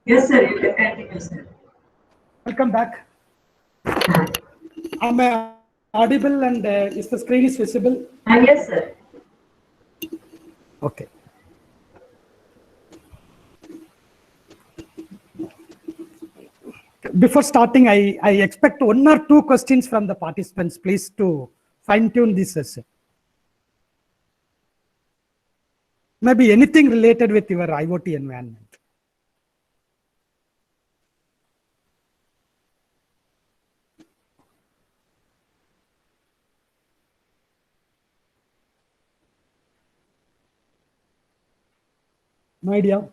Yes, sir. You can continue, sir. Welcome back. Am I audible and is the screen is visible? Yes, sir. Okay. Before starting, I expect one or two questions from the participants, please, to fine tune this session. Maybe anything related with your IoT environment. No idea.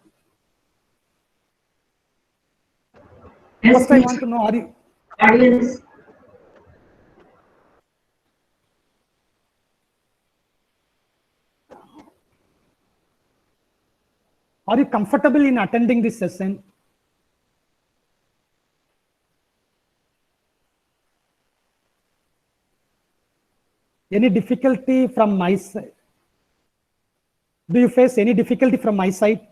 Yes, First, I please. want to know, Audience. are you comfortable in attending this session? Any difficulty from my side? Do you face any difficulty from my side?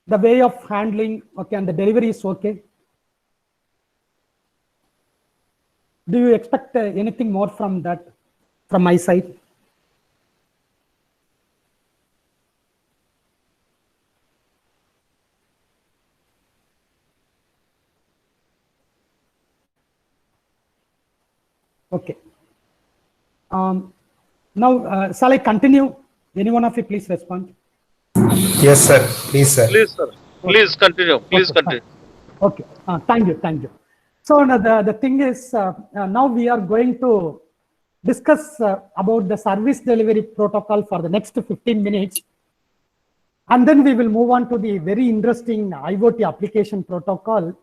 The way of handling, okay, and the delivery is okay. Do you expect anything more from that, from my side? Okay. Now, shall I continue? Any one of you please respond. Yes, sir. Please, sir. Please, sir. Okay. Please continue. Please Okay, fine. continue. Okay. Thank you. Thank you. So now the thing is, now we are going to discuss about the service delivery protocol for the next 15 minutes. And then we will move on to the very interesting IoT application protocol.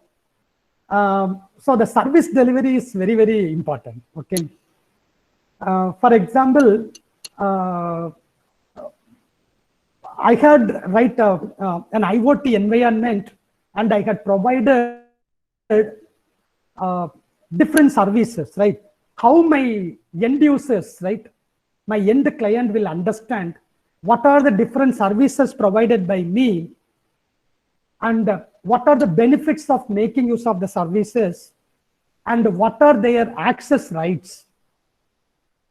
So the service delivery is very, very important. Okay. For example, I had write an IoT environment and I had provided different services, right? How my end users, right? My end client will understand what are the different services provided by me and what are the benefits of making use of the services and what are their access rights.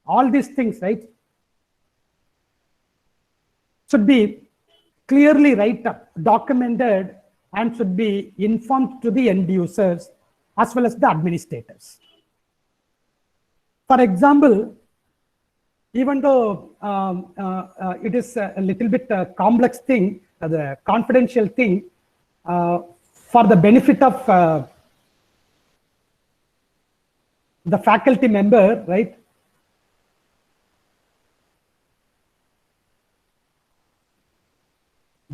All these things, right, should be clearly documented and should be informed to the end users as well as the administrators. For example, even though it is a little bit complex thing, the confidential thing, for the benefit of the faculty member, right?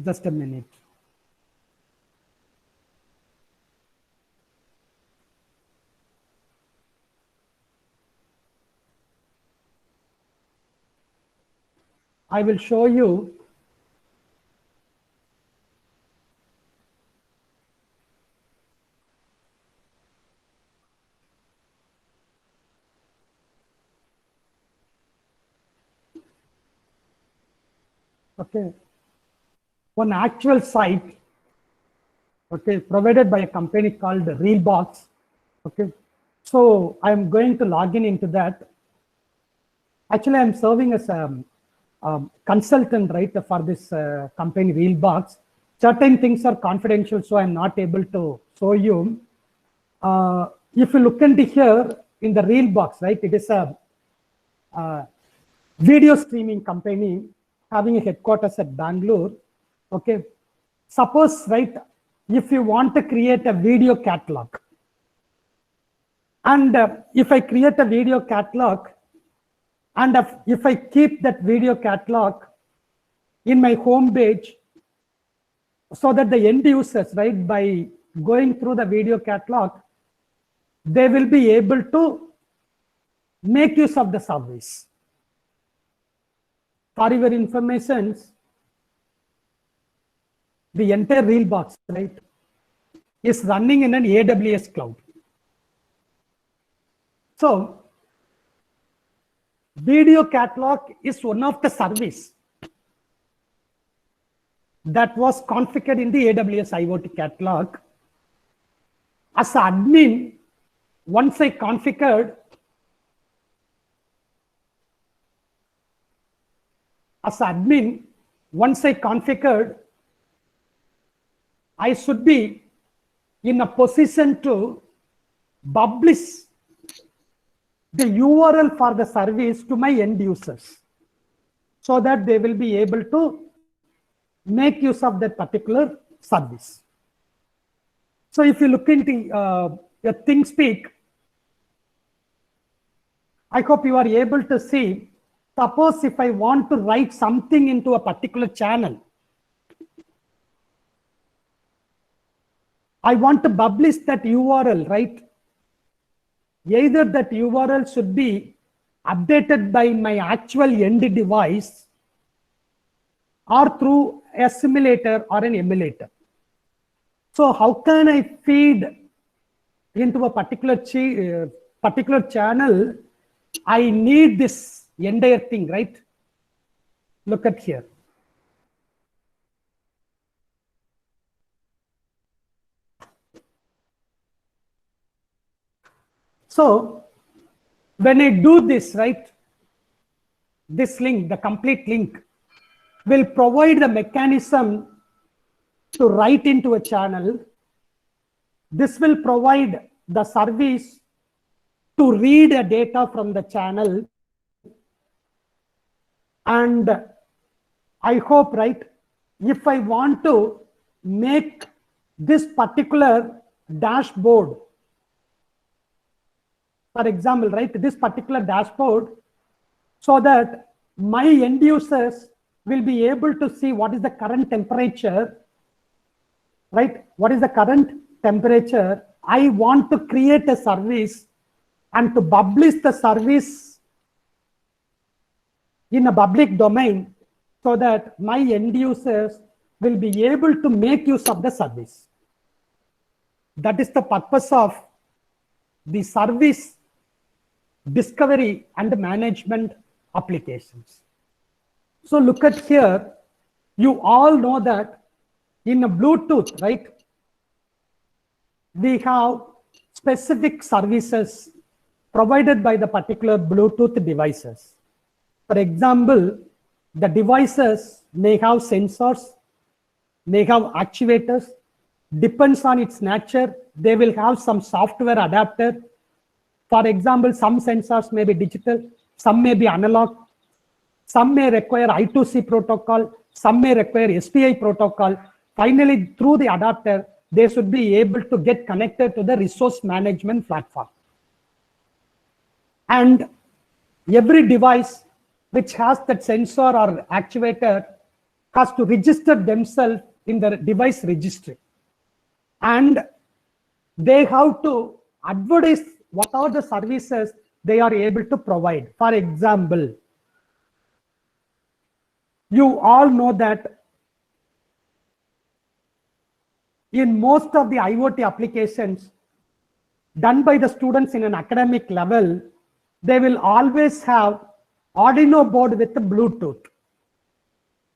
Just a minute. I will show you okay, one actual site, okay, provided by a company called Realbox. Okay, so I'm going to log in into that. Actually, I'm serving as a consultant, right, for this company Realbox. Certain things are confidential, so I'm not able to show you. If you look into here in the Realbox, right, it is a video streaming company having a headquarters at Bangalore. Okay, suppose, right, if you want to create a video catalog, and if I create a video catalog, and if I keep that video catalog in my home page, so that the end users, right, by going through the video catalog, they will be able to make use of the service. For your information, the entire Realbox, right, is running in an AWS cloud. So video catalog is one of the service. that was configured in the AWS IoT catalog. As admin, once I configured, I should be in a position to publish the URL for the service to my end users, so that they will be able to make use of that particular service. So if you look into ThinkSpeak, I hope you are able to see, suppose if I want to write something into a particular channel, I want to publish that URL, right? Either that URL should be updated by my actual end device or through a simulator or an emulator. So how can I feed into a particular channel? I need this entire thing, right? Look at here. So when I do this, right, this link, the complete link, will provide the mechanism to write into a channel. This will provide the service to read the data from the channel. And I hope, right, if I want to make this particular dashboard, for example, right, this particular dashboard, so that my end users will be able to see what is the current temperature, right? What is the current temperature? I want to create a service and to publish the service in a public domain, so that my end users will be able to make use of the service. That is the purpose of the service discovery and management applications. So look at here, you all know that in a Bluetooth, right, we have specific services provided by the particular Bluetooth devices. For example, the devices may have sensors, may have actuators, depends on its nature, they will have some software adapter. For example, some sensors may be digital, some may be analog, some may require I2C protocol, some may require SPI protocol. Finally, through the adapter, they should be able to get connected to the resource management platform. And every device which has that sensor or actuator has to register themselves in the device registry. And they have to advertise what are the services they are able to provide. For example, you all know that in most of the IoT applications done by the students in an academic level, they will always have Arduino board with the Bluetooth,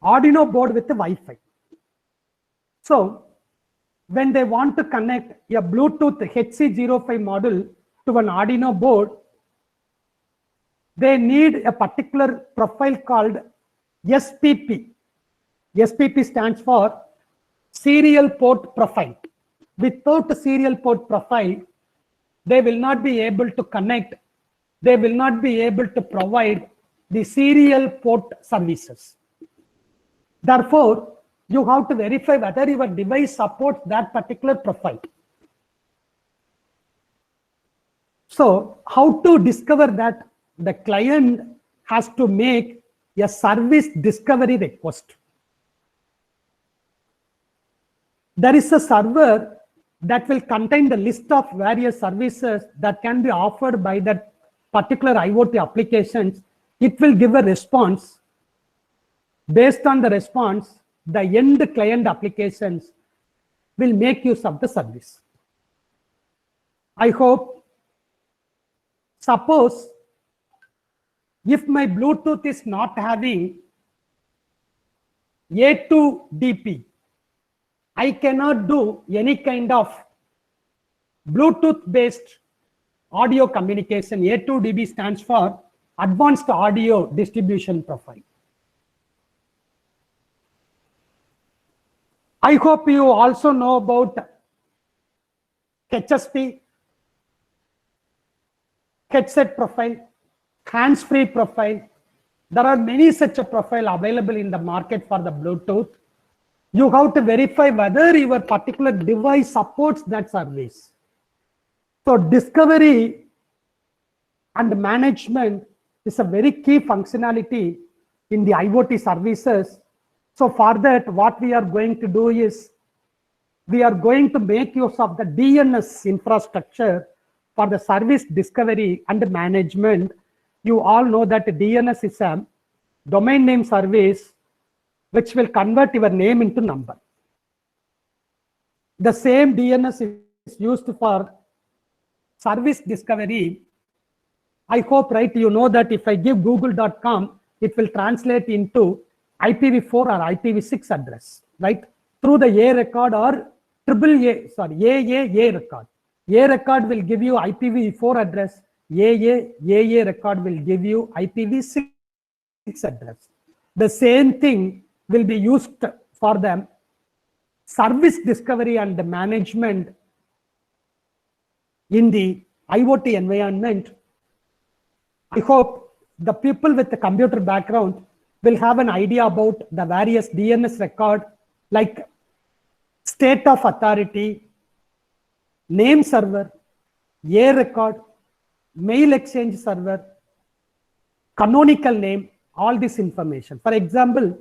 Arduino board with the Wi-Fi. So when they want to connect a Bluetooth HC05 module to an Arduino board, they need a particular profile called SPP. SPP stands for serial port profile. Without a serial port profile, they will not be able to connect, they will not be able to provide the serial port services. Therefore, you have to verify whether your device supports that particular profile. So how to discover that? The client has to make a service discovery request. There is a server that will contain the list of various services that can be offered by that particular IoT applications. It will give a response. Based on the response, the end client applications will make use of the service. I hope, suppose if my Bluetooth is not having A2DP. I cannot do any kind of Bluetooth based audio communication. A2DP stands for Advanced Audio Distribution Profile. I hope you also know about HSP, headset profile, hands-free profile. There are many such a profile available in the market for the Bluetooth. You have to verify whether your particular device supports that service. So discovery and management is a very key functionality in the IoT services. So for that, what we are going to do is we are going to make use of the DNS infrastructure for the service discovery and management. You all know that DNS is a domain name service which will convert your name into number. The same DNS is used for service discovery. I hope, right, you know that if I give google.com, it will translate into IPv4 or IPv6 address, right? Through the A record or AA record. A record will give you IPv4 address. AA record will give you IPv6 address. The same thing will be used for the service discovery and management in the IoT environment. I hope the people with the computer background will have an idea about the various DNS record like state of authority, name server, A record, mail exchange server, canonical name, all this information. For example,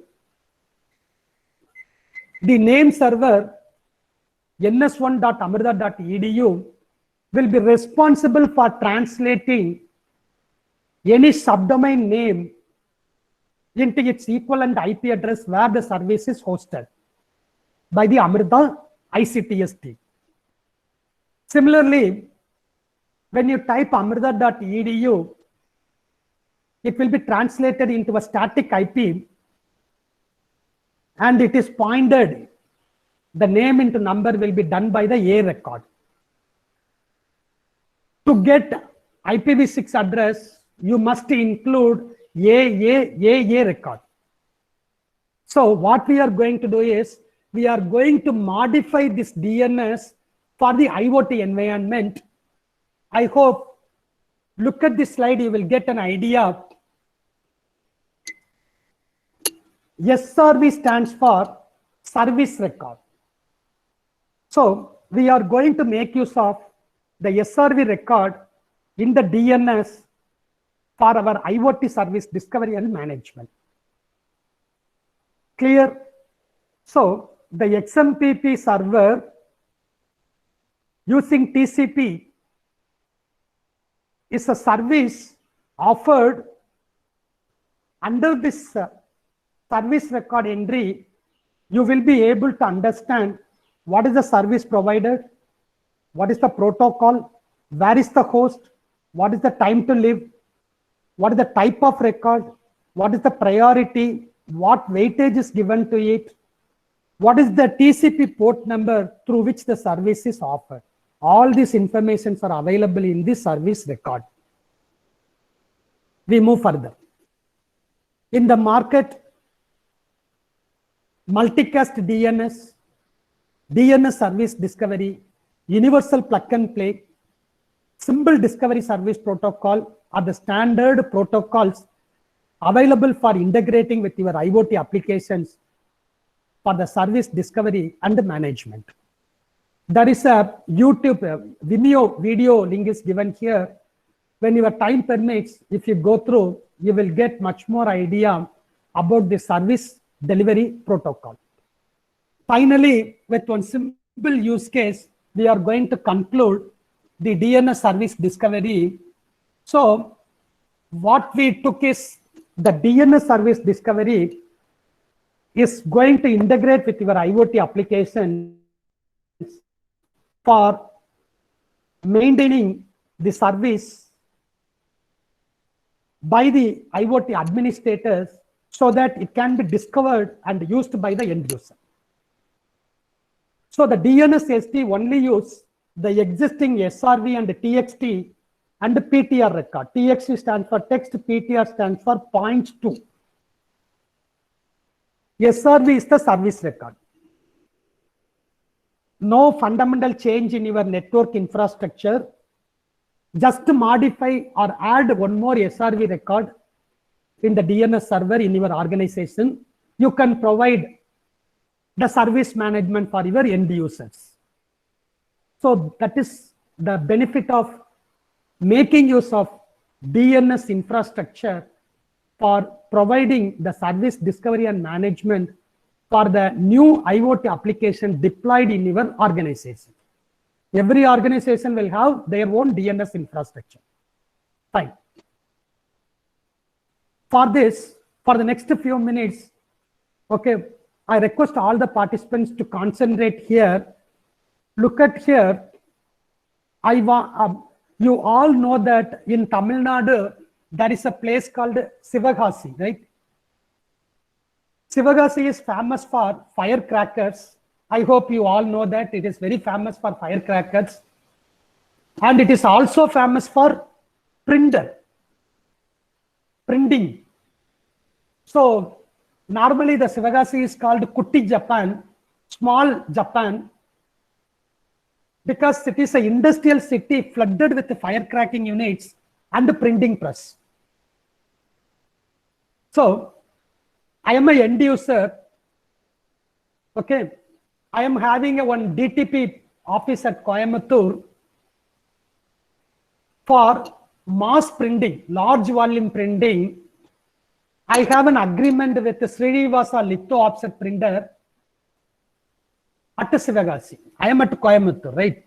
the name server ns1.amrita.edu will be responsible for translating any subdomain name into its equivalent IP address where the service is hosted by the Amrita ICTS team. Similarly, when you type amrita.edu, it will be translated into a static IP and it is pointed. The name into number will be done by the A record. To get IPv6 address, you must include AA record. So what we are going to do is, we are going to modify this DNS for the IoT environment. I hope, look at this slide, you will get an idea. SRV stands for service record. So we are going to make use of the SRV record in the DNS for our IoT service discovery and management. Clear? So the XMPP server using TCP is a service offered under this service record entry. You will be able to understand what is the service provider, what is the protocol, where is the host, what is the time to live, what is the type of record, what is the priority, what weightage is given to it, what is the TCP port number through which the service is offered. All these informations are available in this service record. We move further. In the market, multicast DNS, DNS service discovery, universal plug and play, symbol discovery service protocol are the standard protocols available for integrating with your IoT applications for the service discovery and management. There is a YouTube Vimeo video link is given here. When your time permits, if you go through, you will get much more idea about the service delivery protocol. Finally, with one simple use case, we are going to conclude the DNS service discovery. So what we took is the DNS service discovery is going to integrate with your IoT application for maintaining the service by the IoT administrators so that it can be discovered and used by the end user. So the DNSSD only use the existing SRV and TXT and PTR record. TXT stands for text, PTR stands for point to. SRV is the service record. No fundamental change in your network infrastructure. Just modify or add one more SRV record in the DNS server in your organization. You can provide the service management for your end users. So that is the benefit of making use of DNS infrastructure for providing the service discovery and management for the new IoT application deployed in your organization. Every organization will have their own DNS infrastructure. Fine. For this, for the next few minutes, okay, I request all the participants to concentrate here. Look at here. You all know that in Tamil Nadu, there is a place called Sivagasi, right? Sivagasi is famous for firecrackers. I hope you all know that it is very famous for firecrackers. And it is also famous for printing. So normally the Sivagasi is called Kutti Japan, small Japan, because it is an industrial city flooded with firecracking units and the printing press. So I am an end user. Okay. I am having a one DTP office at Coimbatore for mass printing, large volume printing. I have an agreement with the Srinivasa litho offset printer at Sivagasi. I am at Coimbatore, right?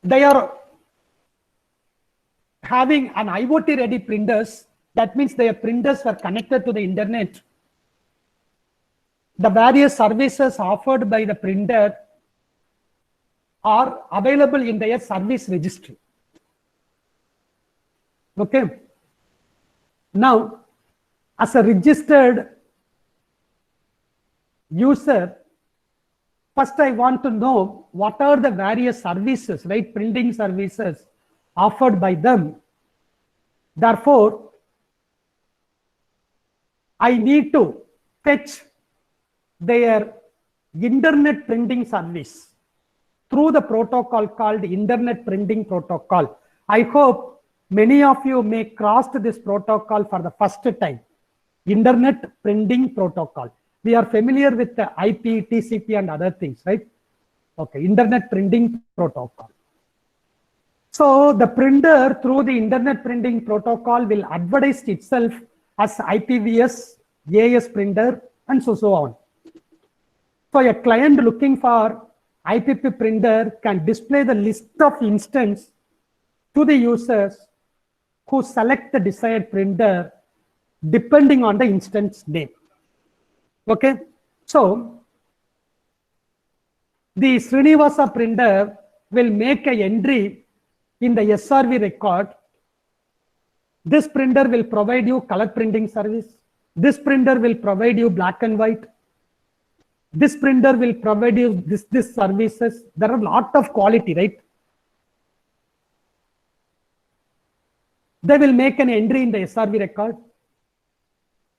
They are having an IoT ready printers. That means their printers were connected to the internet. The various services offered by the printer are available in their service registry. Okay. Now, as a registered user, first I want to know what are the various services, right? Printing services offered by them. Therefore, I need to fetch their internet printing service through the protocol called Internet Printing Protocol. I hope many of you may crossed this protocol for the first time. Internet Printing Protocol. We are familiar with the IP, TCP and other things, right? Okay, Internet Printing Protocol. So the printer through the Internet Printing Protocol will advertise itself as IPVS, AS printer and so on. So a client looking for IPP printer can display the list of instances to the users who select the desired printer depending on the instance name. Okay, so the Srinivasa printer will make an entry in the SRV record. This printer will provide you color printing service. This printer will provide you black and white. This printer will provide you this services. There are a lot of quality, right? They will make an entry in the SRV record.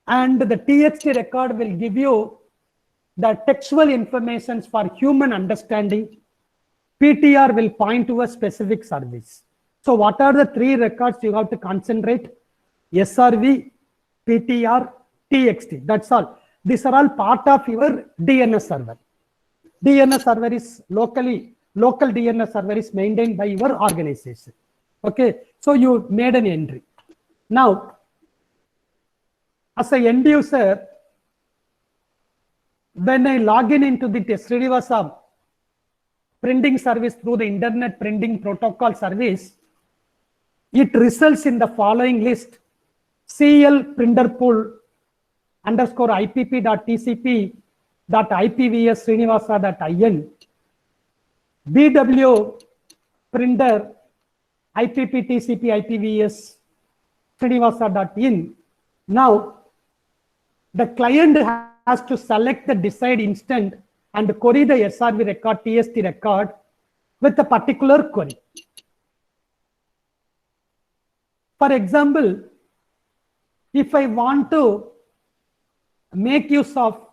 And the TXT record will give you the textual information for human understanding. PTR will point to a specific service. So what are the three records you have to concentrate? SRV, PTR, TXT. That's all. These are all part of your DNS server. DNS server is local DNS server is maintained by your organization. Okay, so you made an entry. Now, as an end user, when I log in into the Srinivasa printing service through the Internet Printing Protocol service, it results in the following list: CL printer pool _ ipp.tcp.ipvs srinivasa.in, BW printer IPP TCP IPVS Srinivasa.in. Now, the client has to select the desired instant and query the SRV record, TST record with a particular query. For example, if I want to make use of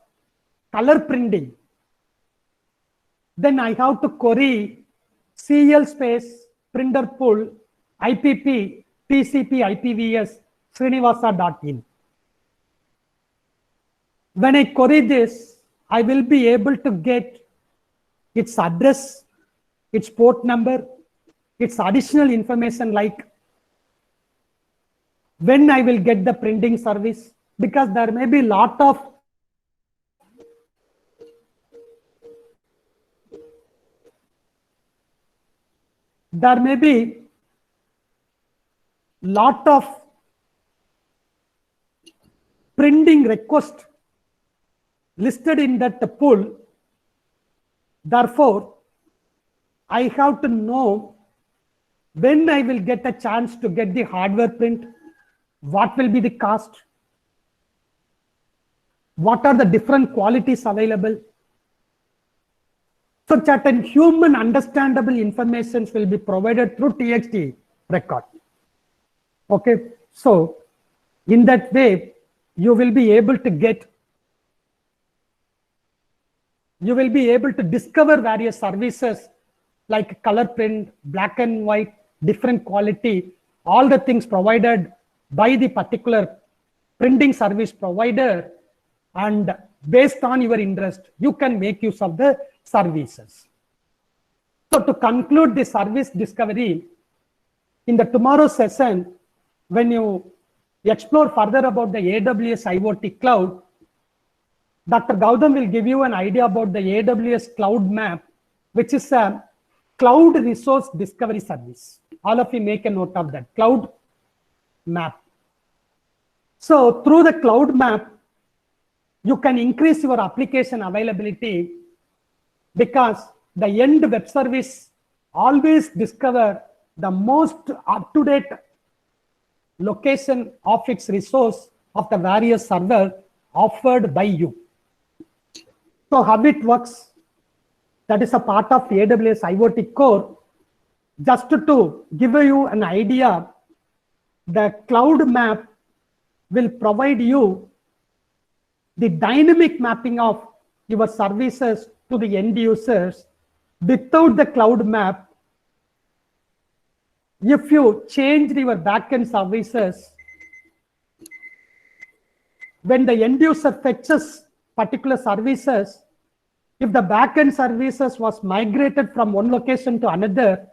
color printing, then I have to query CL space printer pool IPP TCP IPVS Srinivasa.in. When I query this, I will be able to get its address, its port number, its additional information like when I will get the printing service, because there may be lot of printing request listed in that pool. Therefore, I have to know when I will get a chance to get the hardware print, what will be the cost, what are the different qualities available. So certain human understandable information will be provided through TXT record. Okay, so in that way, you will be able to discover various services like color print, black and white, different quality, all the things provided by the particular printing service provider, and based on your interest, you can make use of the services. So to conclude the service discovery, in the tomorrow's session, when you explore further about the AWS IoT Cloud, Dr. Gautam will give you an idea about the AWS Cloud Map, which is a cloud resource discovery service. All of you make a note of that, Cloud Map. So through the Cloud Map, you can increase your application availability, because the end web service always discover the most up-to-date location of its resource of the various server offered by you. So how it works, that is a part of AWS IoT Core. Just to give you an idea, the Cloud Map will provide you the dynamic mapping of your services to the end users. Without the Cloud Map, if you change your backend services, when the end user fetches particular services, if the backend services was migrated from one location to another,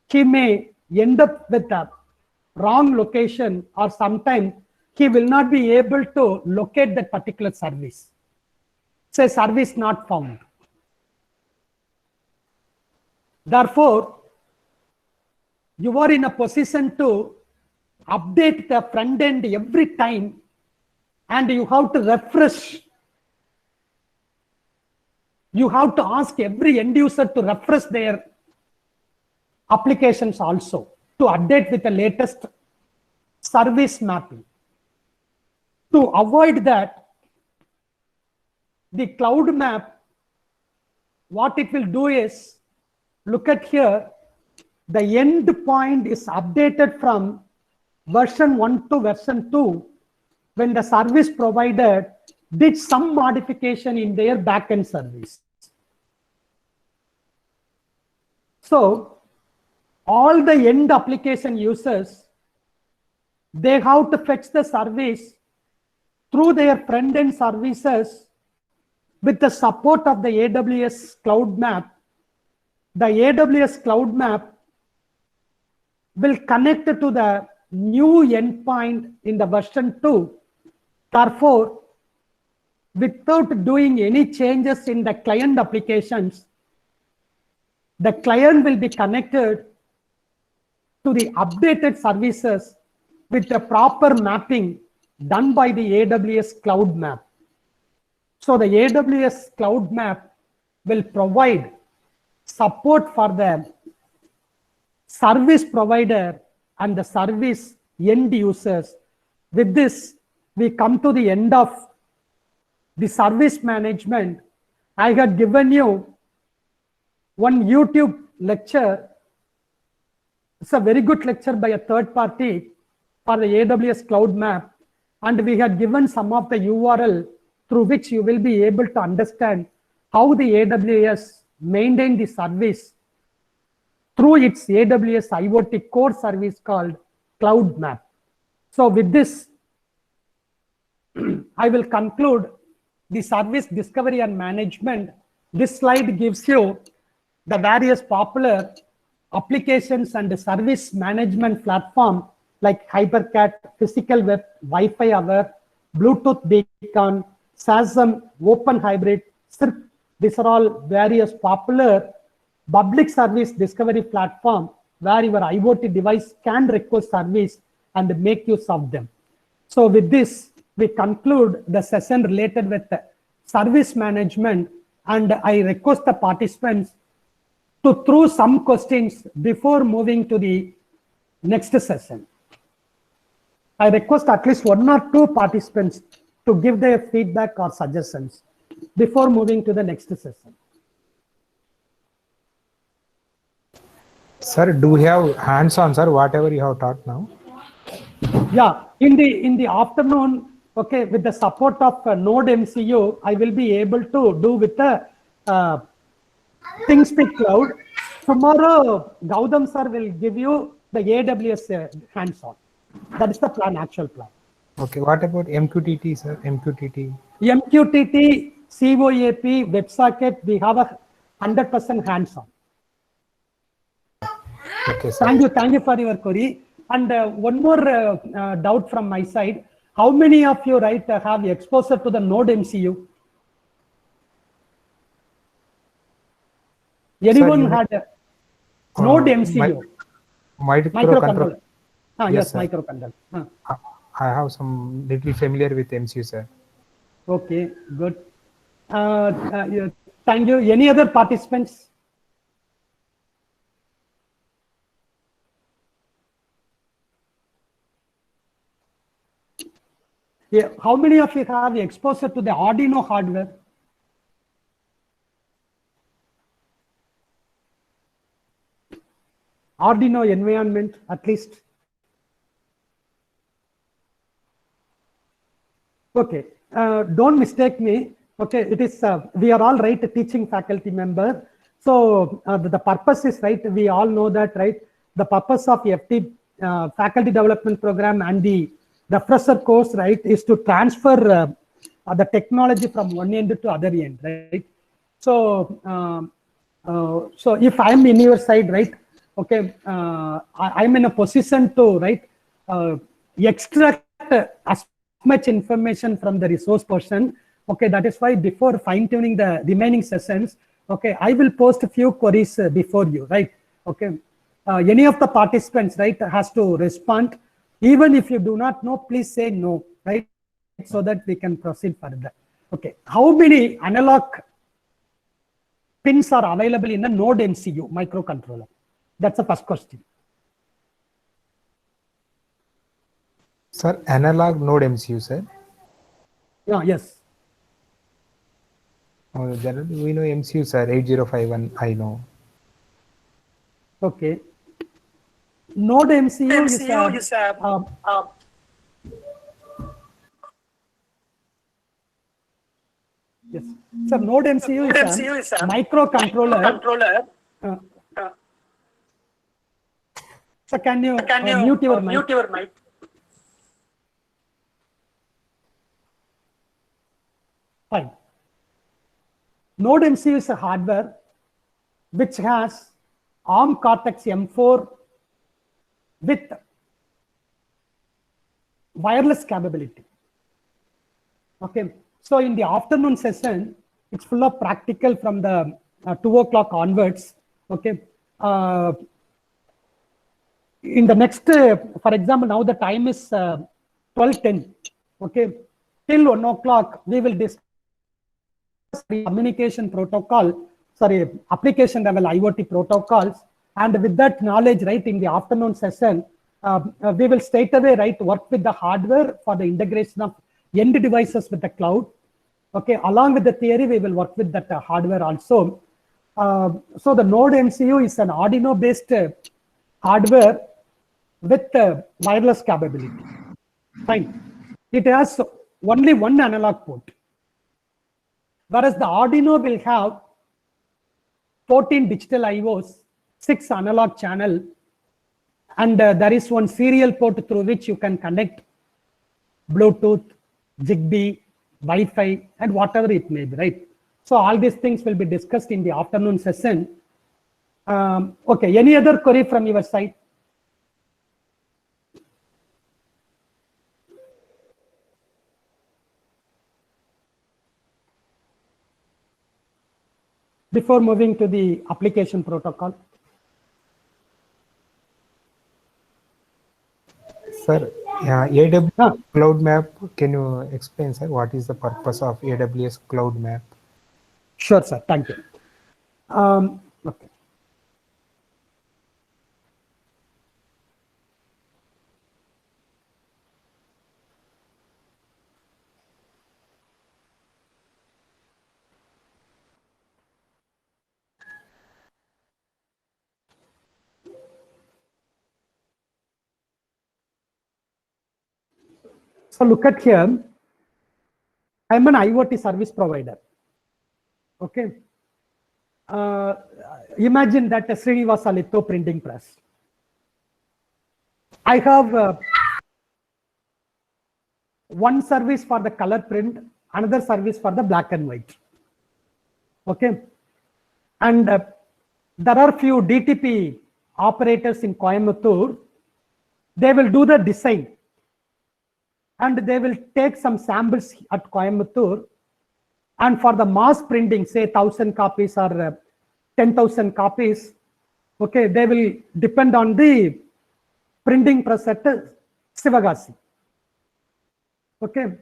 he may end up with a wrong location, or sometimes he will not be able to locate that particular service. Say service not found. Therefore, you are in a position to update the front end every time, and you have to refresh. You have to ask every end user to refresh their applications also to update with the latest service mapping. To avoid that, the Cloud Map, what it will do is, look at here, the end point is updated from version 1 to version 2 when the service provider did some modification in their backend service. So all the end application users, they have to fetch the service through their front-end services with the support of the AWS Cloud Map. The AWS Cloud Map will connect to the new endpoint in the version 2. Therefore, without doing any changes in the client applications, the client will be connected to the updated services with the proper mapping done by the AWS Cloud Map. So the AWS Cloud Map will provide support for the service provider and the service end users. With this, we come to the end of the service management. I had given you one YouTube lecture. It's a very good lecture by a third party for the AWS Cloud Map. And we had given some of the URL through which you will be able to understand how the AWS maintain the service through its AWS IoT core service called Cloud Map. So with this, I will conclude the service discovery and management. This slide gives you the various popular applications and the service management platform like HyperCat, Physical Web, Wi-Fi Aware, Bluetooth Beacon, SASM, Open Hybrid, SIRP. These are all various popular public service discovery platform where your IoT device can request service and make use of them. So with this, we conclude the session related with service management, and I request the participants to throw some questions before moving to the next session. I request at least 1 or 2 participants to give their feedback or suggestions before moving to the next session. Sir, do we have hands-on, sir, whatever you have taught now? Yeah, in the afternoon, okay, with the support of Node MCU, I will be able to do with the ThingSpeak Cloud. Tomorrow, Gautam sir will give you the AWS hands-on. That is the plan, actual plan. Okay, what about MQTT, sir? MQTT? MQTT, COAP, WebSocket, we have a 100% hands-on. Okay, sir. Thank you for your query. And one more doubt from my side. How many of you, right, have exposure to the Node MCU? Anyone Sir, had a Node MCU? Microcontroller. Yes, sir. microcontroller. I have some little familiar with MCU, sir. Okay, good. Yeah, thank you. Any other participants? Yeah, how many of you have exposure to the Arduino hardware? Arduino environment, at least. Okay, don't mistake me. Okay, it is, we are all right, teaching faculty member. So the purpose is right, we all know that, right? The purpose of FT faculty development program and the refresher course, right, is to transfer the technology from one end to other end, right? So, so if I'm in your side, right, okay, I'm in a position to, right, extract as much information from the resource person. Okay, that is why before fine-tuning the remaining sessions, okay, I will post a few queries before you, right? Okay, any of the participants, right, has to respond. Even if you do not know, please say no, right? So that we can proceed further. Okay, how many analog pins are available in a Node MCU microcontroller? That's the first question. Sir, analog Node MCU, sir. Yeah, yes. Oh, generally we know MCU, sir. 8051, I know. Okay. Node MCU is yes. So Node MCU is a microcontroller. So can you mute your mic? Fine. Node MCU is a hardware which has ARM Cortex M4 with wireless capability. Okay, so in the afternoon session, it's full of practical from the 2 o'clock onwards. Okay, in the next, for example, now the time is 12:10. Okay, till 1 o'clock, we will discuss the communication protocol, application level IoT protocols. And with that knowledge, right, in the afternoon session, we will straight away, right, work with the hardware for the integration of end devices with the cloud. Okay, along with the theory, we will work with that hardware also. So the Node MCU is an Arduino based hardware with wireless capability. Fine. It has only one analog port, whereas the Arduino will have 14 digital IOs, 6 analog channel, and there is one serial port through which you can connect Bluetooth, Zigbee, Wi-Fi, and whatever it may be, right? So all these things will be discussed in the afternoon session. Okay, any other query from your side? Before moving to the application protocol. Sir, yeah, AWS Cloud Map, can you explain, sir, what is the purpose of AWS Cloud Map? Sure, sir. Thank you. Okay. So look at here. I'm an IoT service provider. Okay. Imagine that a Srinivasa litho printing press. I have one service for the color print, another service for the black and white. Okay. And there are few DTP operators in Coimbatore. They will do the design and they will take some samples at Coimbatore, and for the mass printing, say 1,000 copies or 10,000 copies, okay, they will depend on the printing press at Sivagasi. Okay,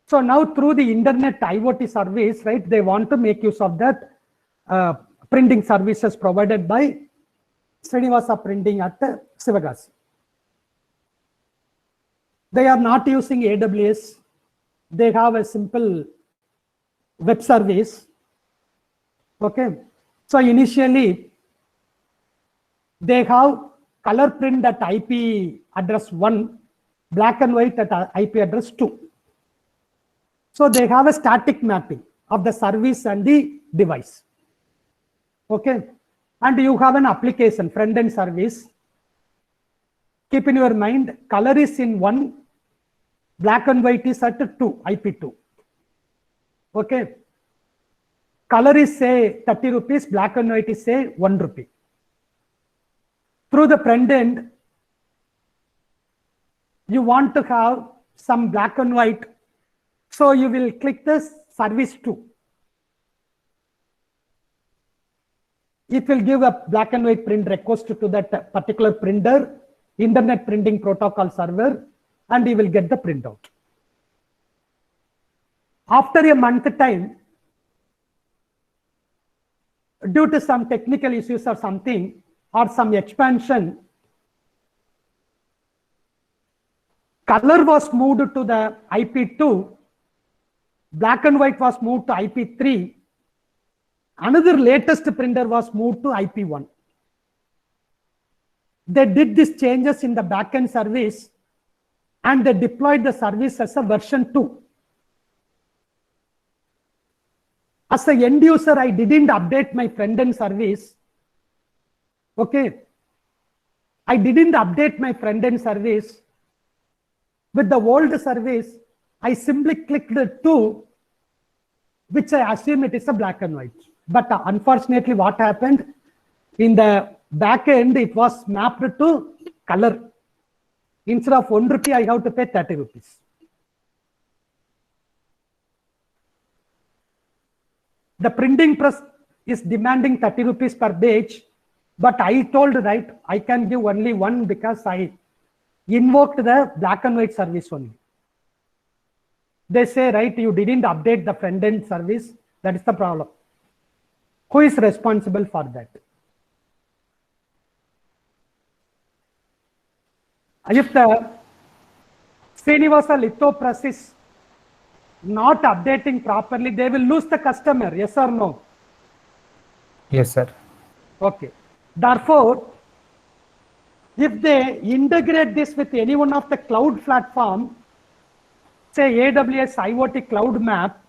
so now through the internet IoT service, right, they want to make use of that printing services provided by Srinivasa Printing at Sivagasi. They are not using AWS. They have a simple web service. Okay, so initially they have color print at IP address 1, black and white at IP address 2. So they have a static mapping of the service and the device. Okay, and you have an application front-end service. Keep in your mind, color is in 1, black and white is at 2, IP2. Okay, color is say 30 rupees, black and white is say 1 rupee. Through the front end, you want to have some black and white, so you will click this service 2. It will give a black and white print request to that particular printer, internet printing protocol server, and you will get the printout. After a month time, due to some technical issues or something, or some expansion, color was moved to the IP2, black and white was moved to IP3, another latest printer was moved to IP1. They did these changes in the backend service and they deployed the service as a version 2. As an end user, I didn't update my front-end service. Okay, I didn't update my front-end service. With the old service, I simply clicked the 2, which I assume it is a black and white. But unfortunately, what happened? In the back end, it was mapped to color. Instead of 1 rupee, I have to pay 30 rupees. The printing press is demanding 30 rupees per page, but I told, right, I can give only 1 because I invoked the black and white service only. They say, right, you didn't update the front-end service. That is the problem. Who is responsible for that? If the Srinivasa litho press is not updating properly, they will lose the customer, yes or no? Yes, sir. Okay. Therefore, if they integrate this with any one of the cloud platform, say AWS IoT Cloud Map,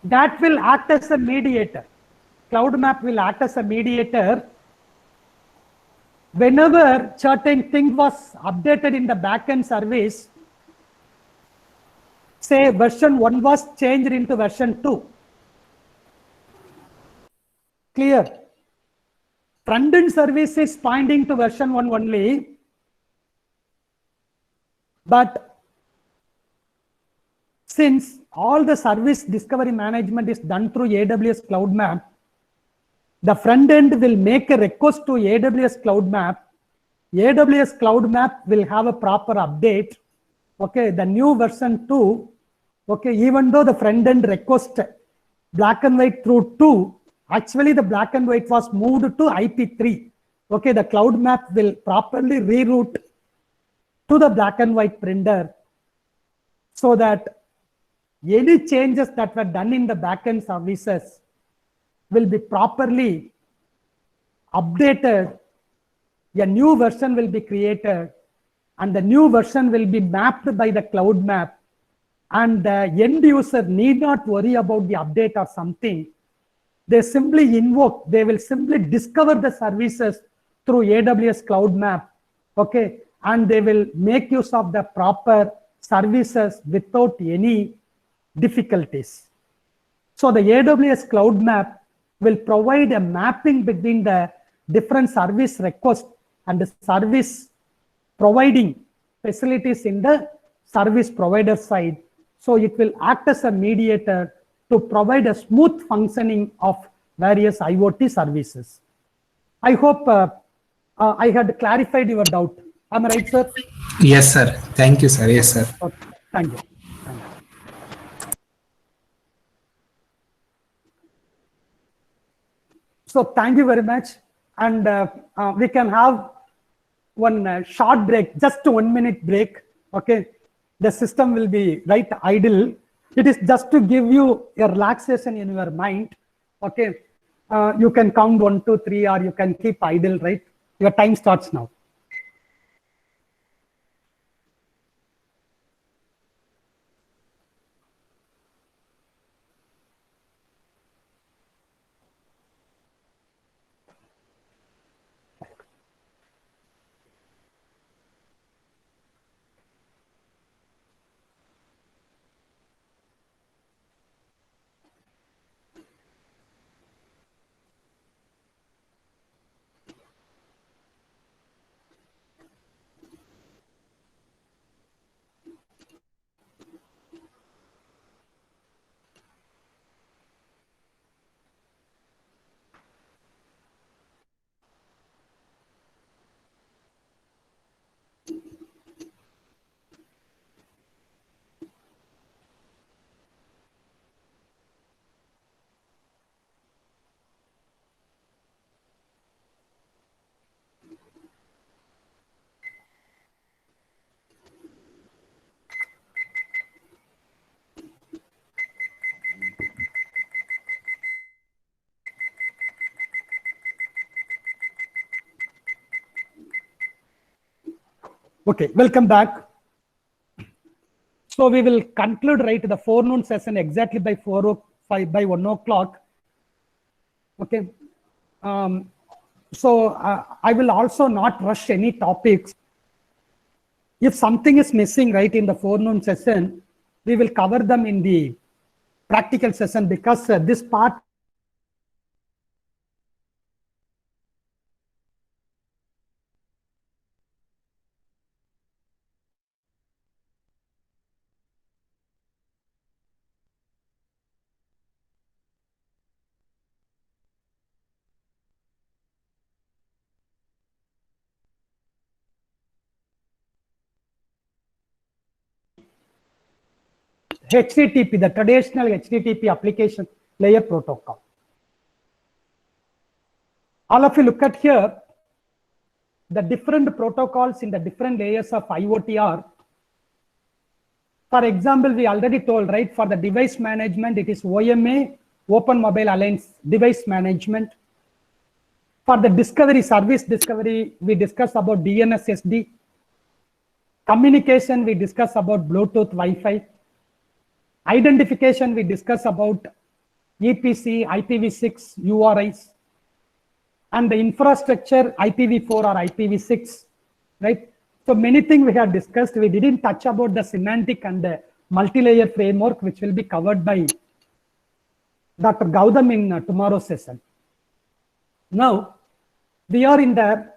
that will act as a mediator. Cloud Map will act as a mediator. Whenever certain thing was updated in the backend service, say version 1 was changed into version 2. Clear? Front-end service is pointing to version 1 only, but since all the service discovery management is done through AWS Cloud Map, the front end will make a request to AWS Cloud Map. AWS Cloud Map will have a proper update. Okay, the new version 2, okay, even though the front end request black and white through 2, actually the black and white was moved to IP3. Okay, the Cloud Map will properly reroute to the black and white printer so that any changes that were done in the backend services will be properly updated. A new version will be created and the new version will be mapped by the Cloud Map, and the end user need not worry about the update or something. They simply invoke, they will simply discover the services through AWS Cloud Map, okay, and they will make use of the proper services without any difficulties. So the AWS Cloud Map will provide a mapping between the different service requests and the service providing facilities in the service provider side. So it will act as a mediator to provide a smooth functioning of various IoT services. I hope I had clarified your doubt. Am I right, sir? Yes, sir. Thank you, sir. Yes, sir. Okay. Thank you. So thank you very much. And we can have one short break, just 1 minute break. Okay. The system will be right idle. It is just to give you a relaxation in your mind. Okay. You can count 1, 2, 3, or you can keep idle, right? Your time starts now. Okay, welcome back. So we will conclude right the forenoon session exactly by 1 o'clock. Okay. So I will also not rush any topics. If something is missing right in the forenoon session, we will cover them in the practical session, because this part HTTP, the traditional HTTP application layer protocol. All of you look at here. the different protocols in the different layers of IoT are, for example, we already told, right, for the device management, it is OMA, Open Mobile Alliance Device Management. For the discovery, service discovery, we discuss about DNS-SD. Communication, we discuss about Bluetooth, Wi-Fi. Identification, we discuss about EPC, IPv6, URIs. And the infrastructure, IPv4 or IPv6, right? So many things we have discussed. We didn't touch about the semantic and the multi-layer framework, which will be covered by Dr. Gautam in tomorrow's session. Now, we are in the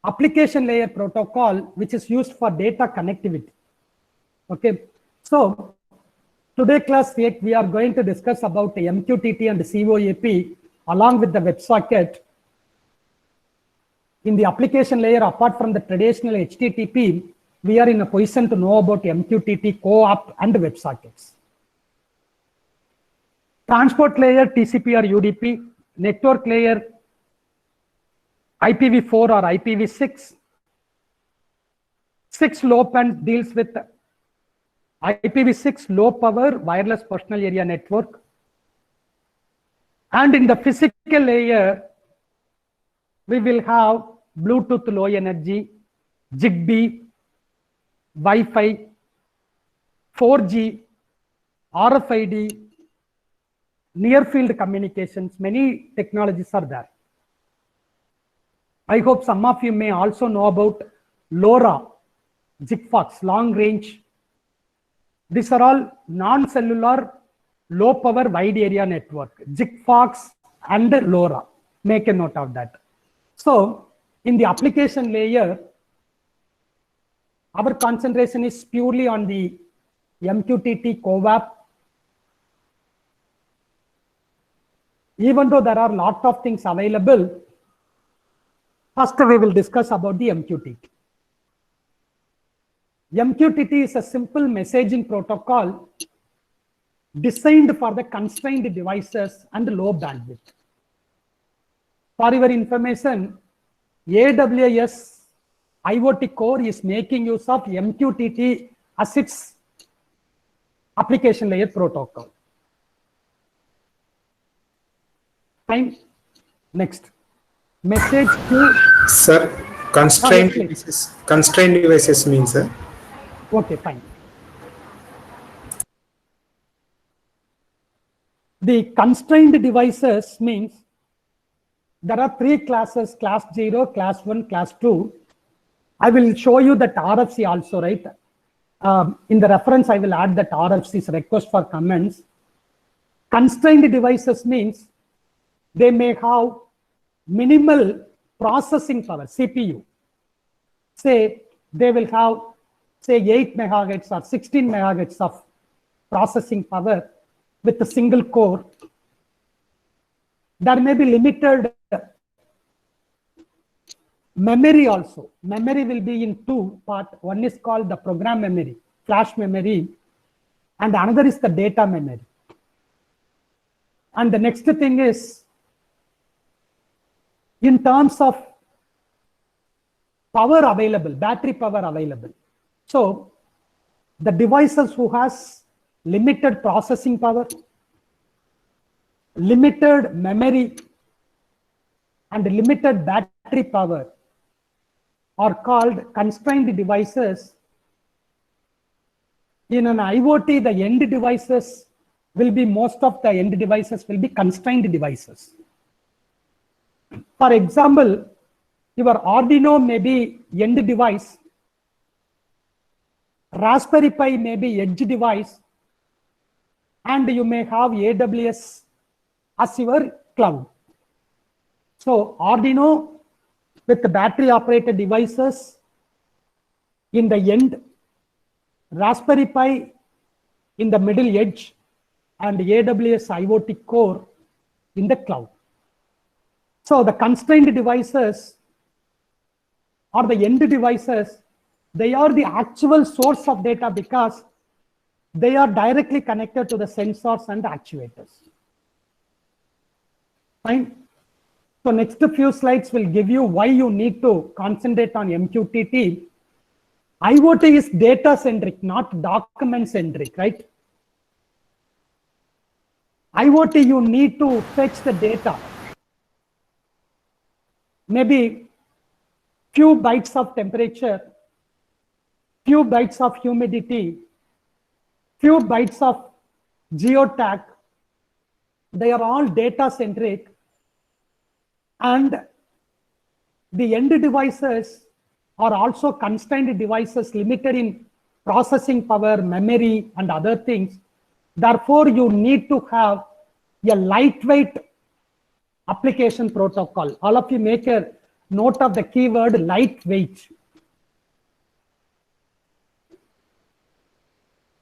application layer protocol, which is used for data connectivity. Okay, so today class we are going to discuss about the MQTT and the COAP along with the WebSocket. In the application layer, apart from the traditional HTTP, we are in a position to know about MQTT, CoAP, and WebSockets. Transport layer, TCP or UDP. Network layer, IPv4 or IPv6. 6LoWPAN deals with IPv6 low power wireless personal area network. And in the physical layer, we will have Bluetooth low energy, Zigbee, Wi-Fi, 4G, RFID, near field communications. Many technologies are there. I hope some of you may also know about LoRa, Sigfox, long range. These are all non-cellular, low power wide area network, Sigfox and LoRa. Make a note of that. So in the application layer, our concentration is purely on the MQTT, CoAP. Even though there are a lot of things available, first we will discuss about the MQTT. MQTT is a simple messaging protocol designed for the constrained devices and low bandwidth. For your information, AWS IoT Core is making use of MQTT as its application layer protocol. Fine. Next. Message queue. Sir, constrained devices means, sir? Okay, fine. The constrained devices means there are three classes, class 0, class 1, class 2. I will show you that RFC also, right? In the reference, I will add that RFC's request for comments. Constrained devices means they may have minimal processing power, CPU. Say they will have, say, 8 megahertz or 16 megahertz of processing power with a single core. There may be limited memory also. Memory will be in two parts. One is called the program memory, flash memory, and another is the data memory. And the next thing is, in terms of power available, battery power available. So the devices who has limited processing power, limited memory, and limited battery power are called constrained devices. In an IoT, the end devices will be, most of the end devices will be constrained devices. For example, your Arduino may be end device, Raspberry Pi may be edge device, and you may have AWS as your cloud. So Arduino with the battery operated devices in the end, Raspberry Pi in the middle edge, and AWS IoT Core in the cloud. So the constrained devices or the end devices, they are the actual source of data because they are directly connected to the sensors and the actuators. Fine. So next few slides will give you why you need to concentrate on MQTT. IoT is data centric, not document centric, right? IoT, you need to fetch the data. Maybe few bytes of temperature, few bytes of humidity, few bytes of geotag. They are all data centric, and the end devices are also constrained devices, limited in processing power, memory, and other things. Therefore, you need to have a lightweight application protocol. All of you make a note of the keyword lightweight.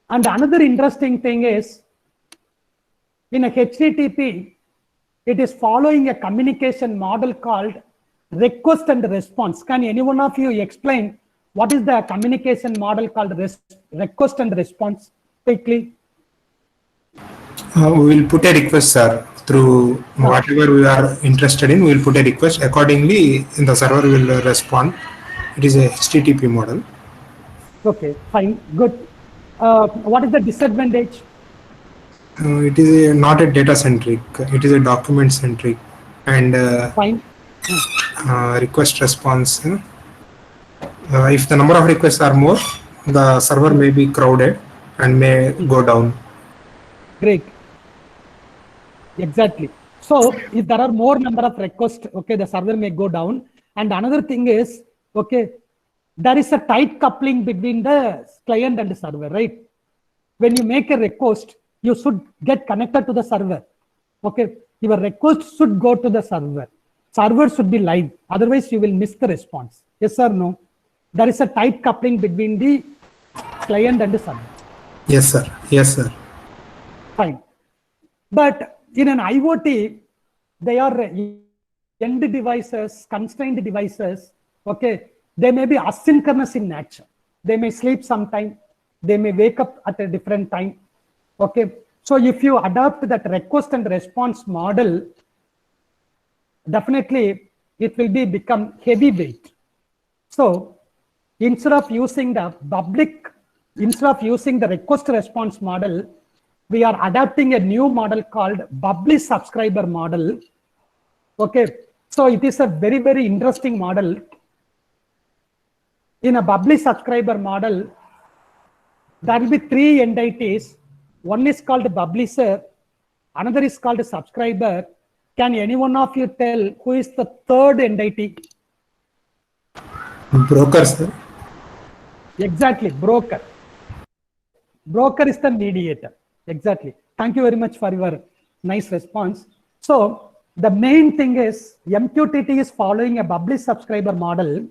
And another interesting thing is, in a HTTP, it is following a communication model called request and response. Can any one of you explain what is the communication model called request and response quickly? We will put a request, sir, through whatever we are interested in. We will put a request. Accordingly, the server will respond. It is a HTTP model. Okay, fine, good. What is the disadvantage? It is not a data centric. It is a document centric, and Fine. request response. If the number of requests are more, the server may be crowded and may go down. Great. Exactly. So if there are more number of requests, okay, the server may go down. And another thing is, okay, there is a tight coupling between the client and the server, right? When you make a request, you should get connected to the server. Okay, your request should go to the server. Server should be live, otherwise you will miss the response. Yes or no? There is a tight coupling between the client and the server. Yes, sir. Yes, sir. Fine. But in an IoT, they are end devices, constrained devices. Okay, they may be asynchronous in nature. They may sleep sometime. They may wake up at a different time. Okay, so if you adopt that request and response model, definitely it will become heavyweight. So instead of using the request response model, we are adapting a new model called Bubbly subscriber model. Okay, so it is a very, very interesting model. In a Bubbly subscriber model, there will be three entities. One is called publisher, another is called subscriber. Can any one of you tell who is the third entity? Broker, sir. Exactly, broker. Broker is the mediator. Exactly. Thank you very much for your nice response. So the main thing is MQTT is following a Bubbly subscriber model.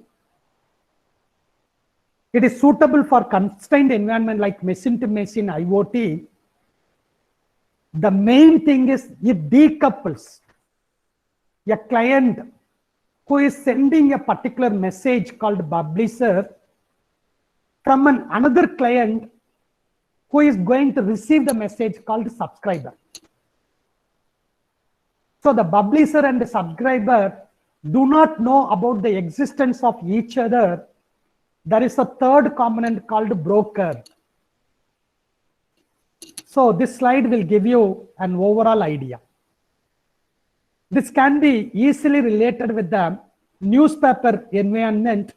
It is suitable for constrained environment like machine-to-machine IoT. The main thing is it decouples a client who is sending a particular message called publisher from another client who is going to receive the message called subscriber. So the publisher and the subscriber do not know about the existence of each other. There is a third component called broker. So this slide will give you an overall idea. This can be easily related with the newspaper environment.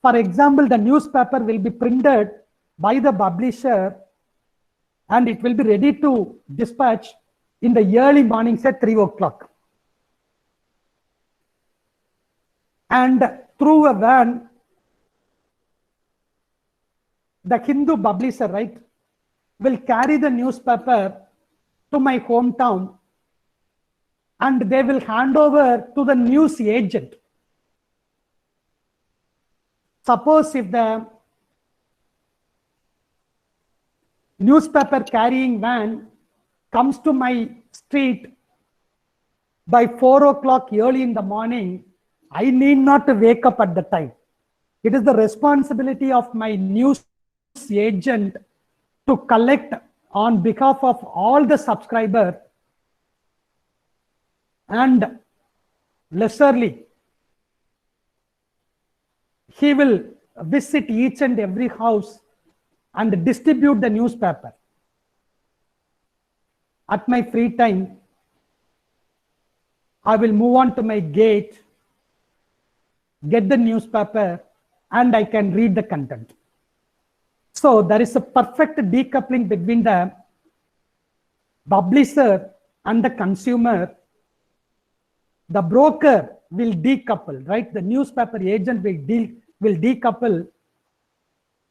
For example, the newspaper will be printed by the publisher and it will be ready to dispatch in the early mornings at 3 o'clock. And through a van, the Hindu publisher, right, will carry the newspaper to my hometown and they will hand over to the news agent. Suppose if the newspaper carrying van comes to my street by 4 o'clock early in the morning, I need not to wake up at the time. It is the responsibility of my news agent to collect on behalf of all the subscribers and leisurely. He will visit each and every house and distribute the newspaper. At my free time, I will move on to my gate, get the newspaper, and I can read the content. So there is a perfect decoupling between the publisher and the consumer. The broker will decouple, right? The newspaper agent will decouple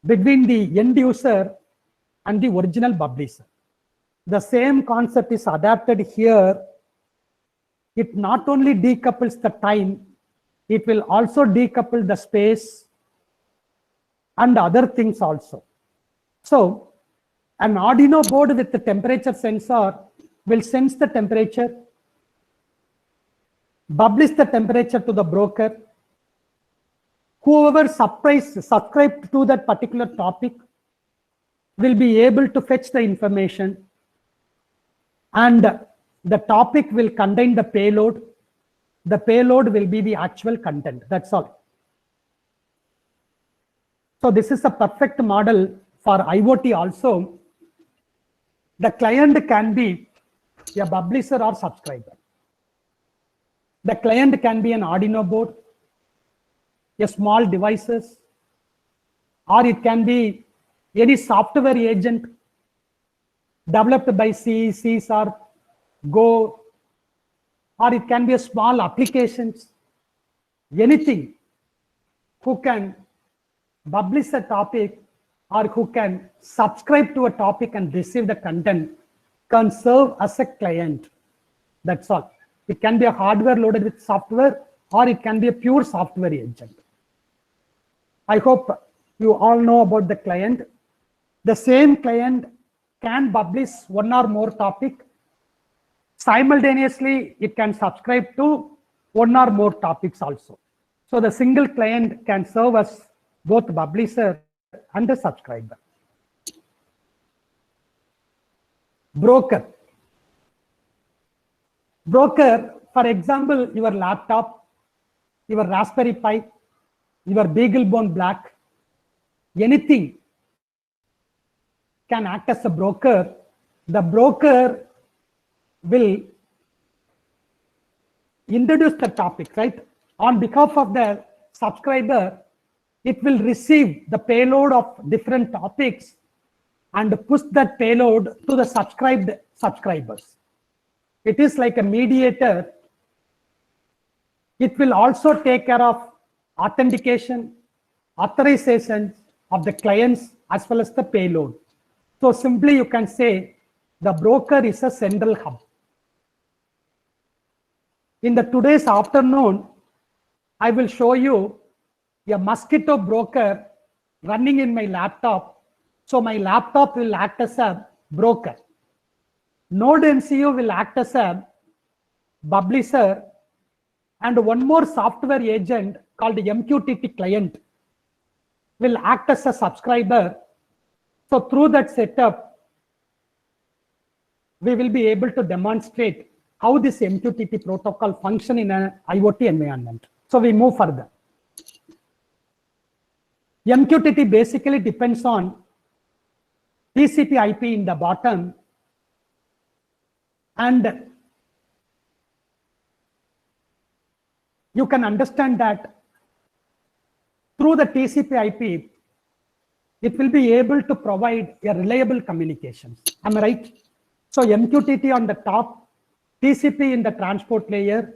between the end user and the original publisher. The same concept is adapted here. It not only decouples the time, it will also decouple the space and other things also. So an Arduino board with the temperature sensor will sense the temperature, publish the temperature to the broker. Whoever subscribed to that particular topic will be able to fetch the information, and the topic will contain the payload. The payload will be the actual content. That's all. So this is a perfect model for IoT also. The client can be a publisher or subscriber. The client can be an Arduino board, a small devices, or it can be any software agent developed by C, C#, Go, or it can be a small applications, anything. Who can publish a topic or who can subscribe to a topic and receive the content can serve as a client. That's all. It can be a hardware loaded with software, or it can be a pure software agent. I hope you all know about the client. The same client can publish one or more topic. Simultaneously, it can subscribe to one or more topics also. So the single client can serve as both publisher and the subscriber. Broker. Broker, for example, your laptop, your Raspberry Pi, your BeagleBone Black, anything can act as a broker. The broker will introduce the topic, right? On behalf of the subscriber, it will receive the payload of different topics and push that payload to the subscribers. It is like a mediator. It will also take care of authentication, authorization of the clients as well as the payload. So simply you can say the broker is a central hub. In the today's afternoon, I will show you a Mosquitto broker running in my laptop. So my laptop will act as a broker. Node MCU will act as a publisher, and one more software agent called MQTT client will act as a subscriber. So through that setup, we will be able to demonstrate how this MQTT protocol function in an IoT environment. So we move further. MQTT basically depends on TCP IP in the bottom, and you can understand that through the TCP IP, it will be able to provide a reliable communications. Am I right? So MQTT on the top, TCP in the transport layer,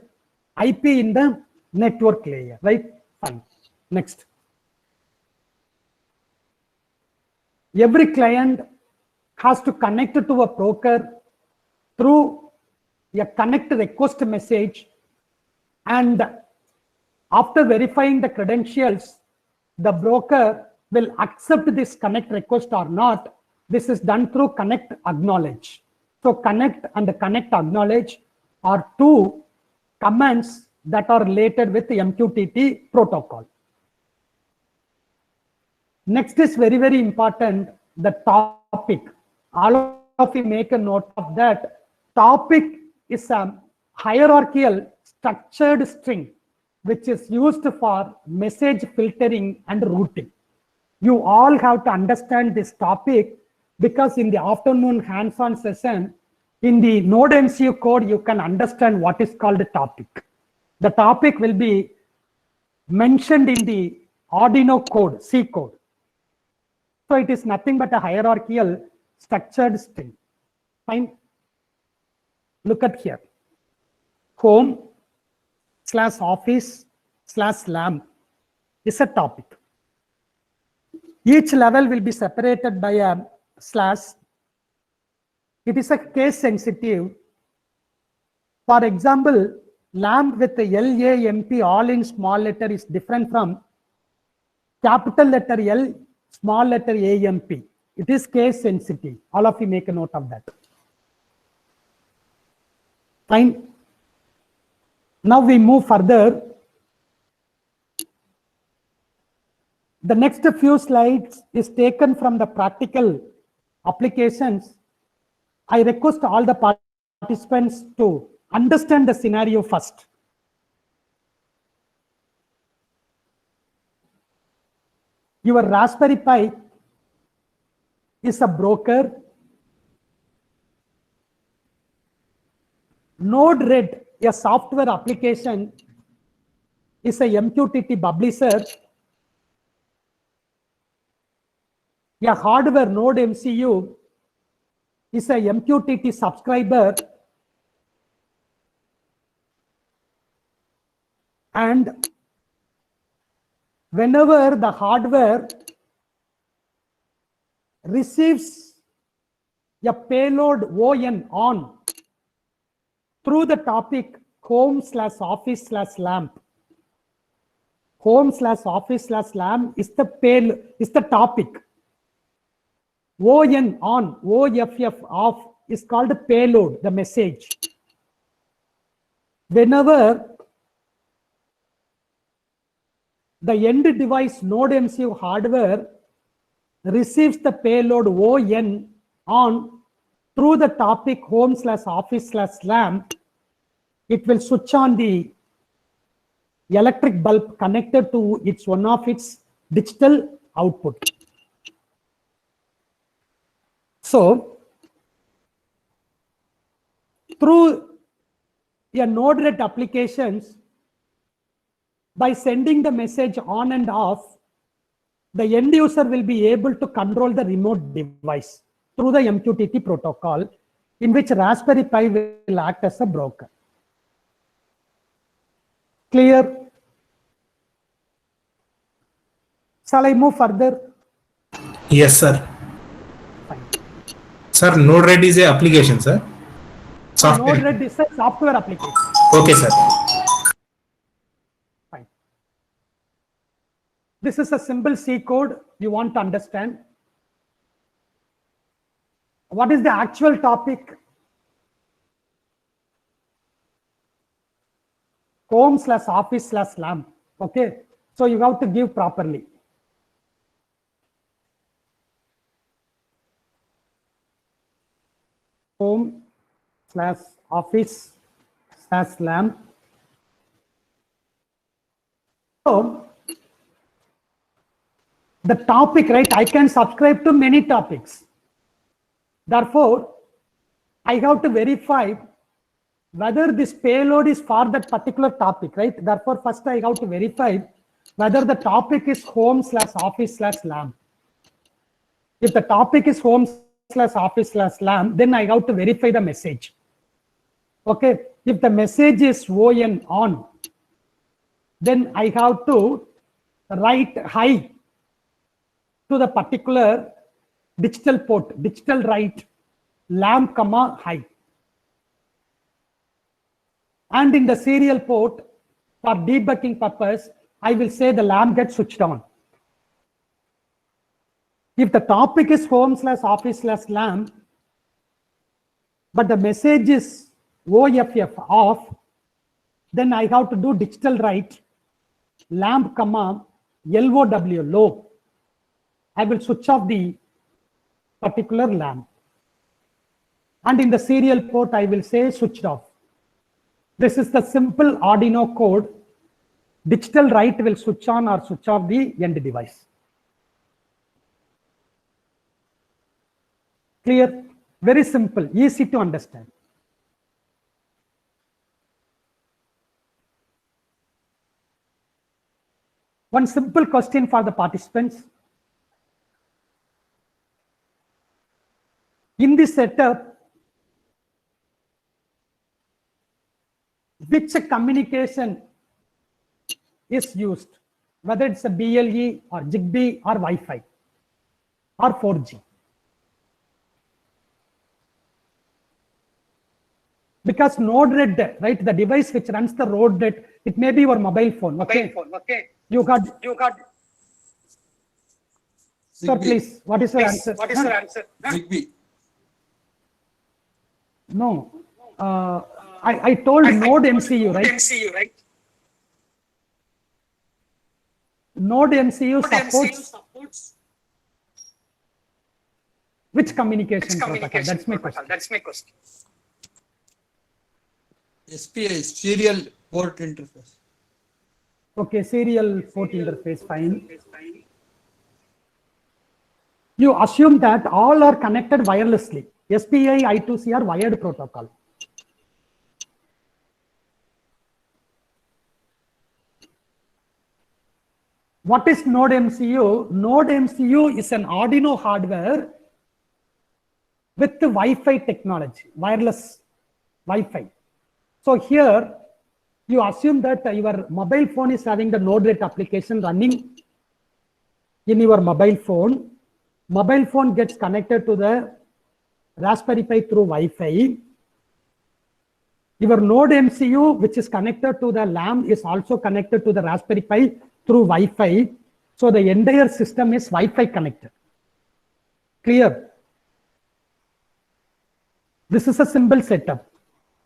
IP in the network layer, right? Fine. Next. Every client has to connect to a broker through a connect request message, and after verifying the credentials, the broker will accept this connect request or not. This is done through connect acknowledge. So connect and connect acknowledge are two commands that are related with the MQTT protocol. Next is very, very important, the topic. All of you make a note of that. Topic is a hierarchical structured string, which is used for message filtering and routing. You all have to understand this topic because in the afternoon hands-on session, in the Node MCU code, you can understand what is called a topic. The topic will be mentioned in the Arduino code, C code. So it is nothing but a hierarchical structured string. Fine. Look at here. Home/office/lamp is a topic. Each level will be separated by a slash. It is a case sensitive. For example, lamp with the LAMP all in small letter is different from capital letter L, small letter AMP. It is case sensitive. All of you make a note of that. Fine. Now we move further. The next few slides is taken from the practical applications. I request all the participants to understand the scenario first. Your Raspberry Pi is a broker. Node-RED, a software application, is a MQTT publisher. A hardware Node MCU is a MQTT subscriber. And whenever the hardware receives a payload on through the topic home/office/lamp. Home/office/lamp is the topic. on OFF off is called payload, the message. Whenever the end device Node MCU hardware receives the payload on through the topic home/office/lamp, it will switch on the electric bulb connected to one of its digital output. So, through a Node-RED applications, by sending the message on and off, the end user will be able to control the remote device through the MQTT protocol, in which Raspberry Pi will act as a broker. Clear? Shall I move further? Yes, sir. Fine. Sir, Node-RED is a application, sir. Software. Node-RED is a software application. Okay, sir. Fine. This is a simple C code you want to understand. What is the actual topic? Home/office/lamp. Okay, so you have to give properly. Home/office/lamp. So the topic, right? I can subscribe to many topics. Therefore, I have to verify whether this payload is for that particular topic, right? Therefore, first I have to verify whether the topic is home/office/lamp. If the topic is home/office/lamp, then I have to verify the message. Okay, if the message is on, then I have to write hi to the particular digital port, digital write lamp comma hi. And in the serial port, for debugging purpose, I will say the lamp gets switched on. If the topic is home/office/lamp, but the message is OFF off, then I have to do digital write lamp comma LOW low. I will switch off the particular lamp. And in the serial port, I will say switched off. This is the simple Arduino code. Digital write will switch on or switch off the end device. Clear? Very simple, easy to understand. One simple question for the participants. In this setup, which communication is used, whether it's a BLE or Zigbee or Wi-Fi or 4G? Because Node-RED, right, the device which runs the Node-RED, it may be your mobile phone. Okay. You got. Sir, please, what is your answer? Zigbee. No. I told Node MCU, right? Node MCU supports which communication protocol? That's my question. SPI, serial port interface. Okay, serial port interface, fine. You assume that all are connected wirelessly. SPI, I2C are wired protocol. What is Node MCU? Node MCU is an Arduino hardware with the Wi-Fi technology, wireless Wi-Fi. So here, you assume that your mobile phone is having the Node-RED application running in your mobile phone. Mobile phone gets connected to the Raspberry Pi through Wi-Fi. Your Node MCU, which is connected to the LAN, is also connected to the Raspberry Pi through Wi-Fi. So the entire system is Wi-Fi connected. Clear? This is a simple setup.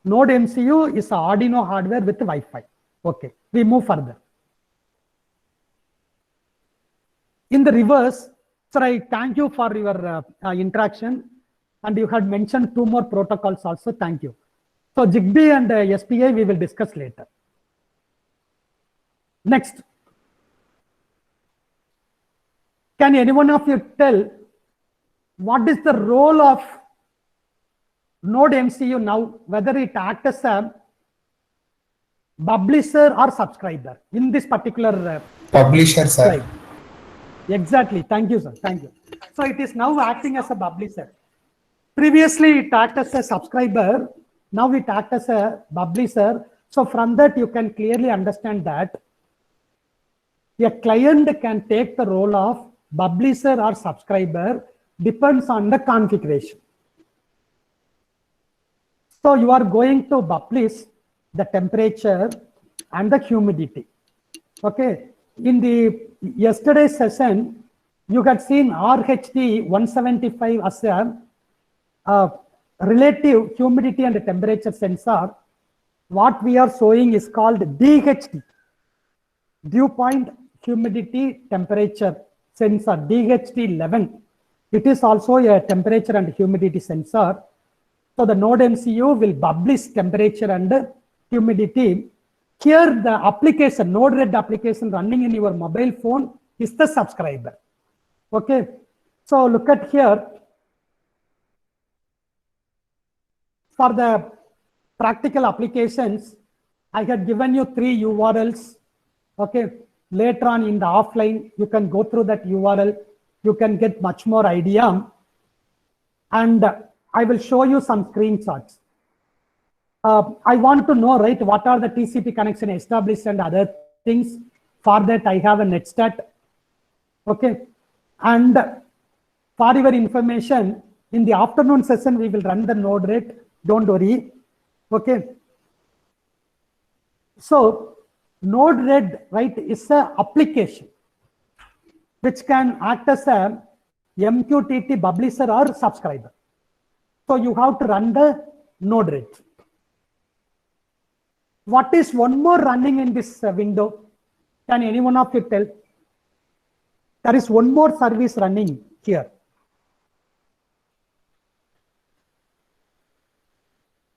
Node MCU is an Arduino hardware with Wi-Fi. Okay, we move further. In the reverse, sir, I thank you for your interaction, and you had mentioned 2 more protocols also. Thank you. So Zigbee and SPI we will discuss later. Next, can any one of you tell what is the role of Node MCU now, whether it acts as a publisher or subscriber in this particular Publisher, sir. slide? Exactly. Thank you, sir. Thank you. So it is now acting as a publisher. Previously, it acted as a subscriber. Now it acts as a publisher. So from that, you can clearly understand that a client can take the role of publisher or subscriber, depends on the configuration. So you are going to publish the temperature and the humidity. Okay. In the yesterday's session, you had seen RHD 175 as a relative humidity and temperature sensor. What we are showing is called DHT, dew point humidity temperature sensor, DHT11. It is also a temperature and humidity sensor. So the Node MCU will publish temperature and humidity. Here the application, Node-RED application running in your mobile phone is the subscriber. Okay. So look at here. For the practical applications, I had given you 3 URLs. Okay. Later on in the offline, you can go through that URL. You can get much more idea. And I will show you some screenshots. I want to know, right, what are the TCP connection established and other things. For that, I have a netstat. Okay. And for your information, in the afternoon session, we will run the Node-RED. Don't worry. Okay. So Node-RED, right, is an application which can act as a MQTT publisher or subscriber. So you have to run the Node-RED. What is one more running in this window? Can any one of you tell? There is one more service running here.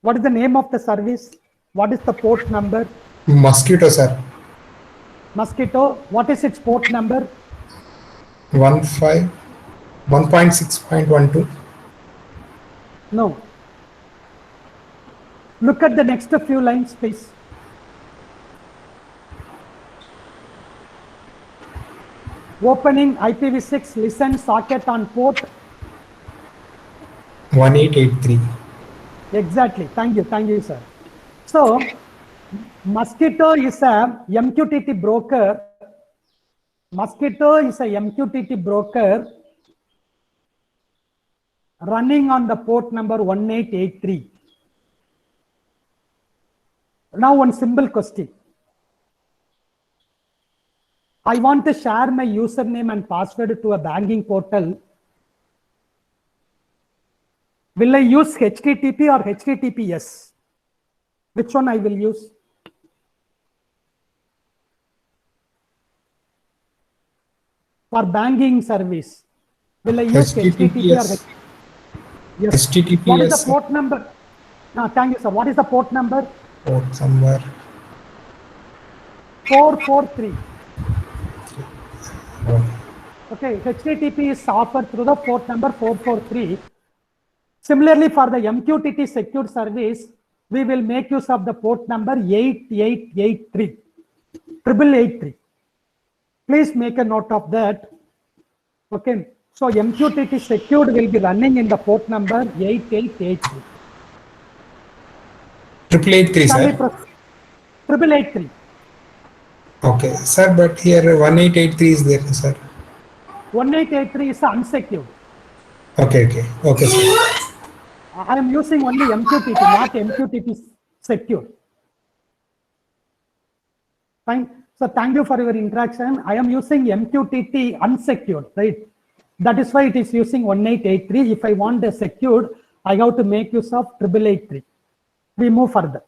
What is the name of the service? What is the port number? Mosquito, sir. Mosquito, what is its port number? 1.6.12. No. Look at the next few lines, please. Opening IPv6 listen socket on port. 1883. Exactly. Thank you, sir. So, Mosquito is a MQTT broker. Mosquito is a MQTT broker running on the port number 1883. Now, one simple question. I want to share my username and password to a banking portal. Will I use HTTP or HTTPS? Which one I will use? For banking service, will I use HTTP or HTTPS. Yes. HTTPS. What is the port number? Thank you, sir. What is the port number? Port somewhere. 443. Oh. Okay, HTTP is offered through the port number 443. Similarly, for the MQTT secure service, we will make use of the port number 8883. 8883. Please make a note of that. Okay, so MQTT secured will be running in the port number 8883. 8883, sir. 8883. Okay, sir, but here 1883 is there, sir. 1883 is unsecured. Okay, sir. I am using only MQTT, not MQTT secure. Fine. So thank you for your interaction. I am using MQTT unsecured, right? That is why it is using 1883. If I want a secured, I have to make use of 8883. We move further.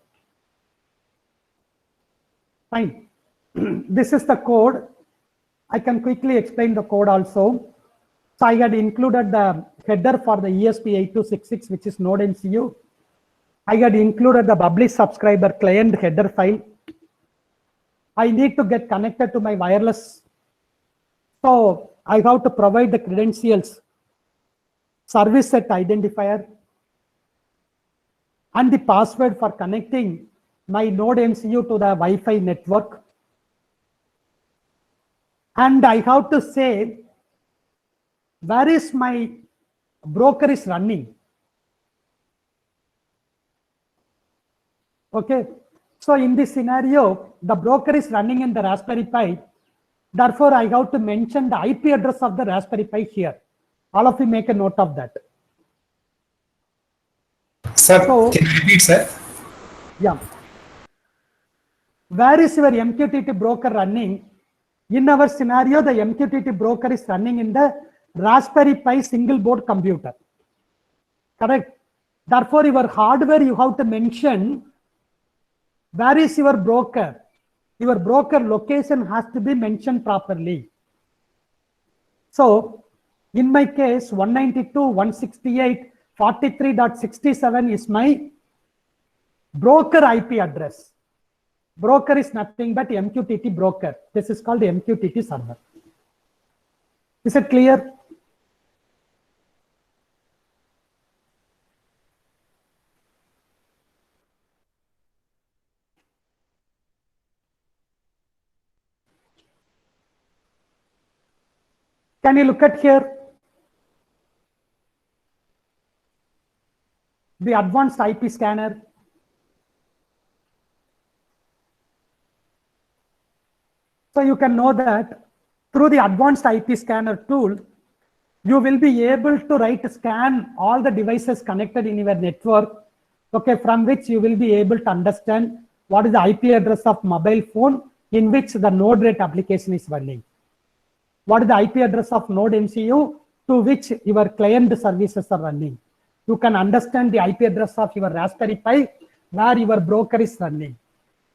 Fine. This is the code. I can quickly explain the code also. So I had included the header for the ESP8266, which is Node MCU. I had included the publish subscriber client header file. I need to get connected to my wireless. So I have to provide the credentials, service set identifier, and the password for connecting my Node MCU to the Wi-Fi network. And I have to say, where is my broker is running? Okay, so in this scenario, the broker is running in the Raspberry Pi. Therefore, I have to mention the IP address of the Raspberry Pi here. All of you make a note of that. Sir, So, can you repeat, sir? Yeah. Where is your MQTT broker running? In our scenario, the MQTT broker is running in the Raspberry Pi single board computer. Correct? Therefore, your hardware, you have to mention where is your broker. Your broker location has to be mentioned properly. So, in my case, 192.168.43.67 is my broker IP address. Broker is nothing but MQTT broker. This is called the MQTT server. Is it clear? Can you look at here? The advanced IP scanner. So you can know that through the advanced IP scanner tool, you will be able to scan all the devices connected in your network, okay, from which you will be able to understand what is the IP address of mobile phone in which the Node-RED application is running. What is the IP address of Node MCU to which your client services are running. You can understand the IP address of your Raspberry Pi where your broker is running.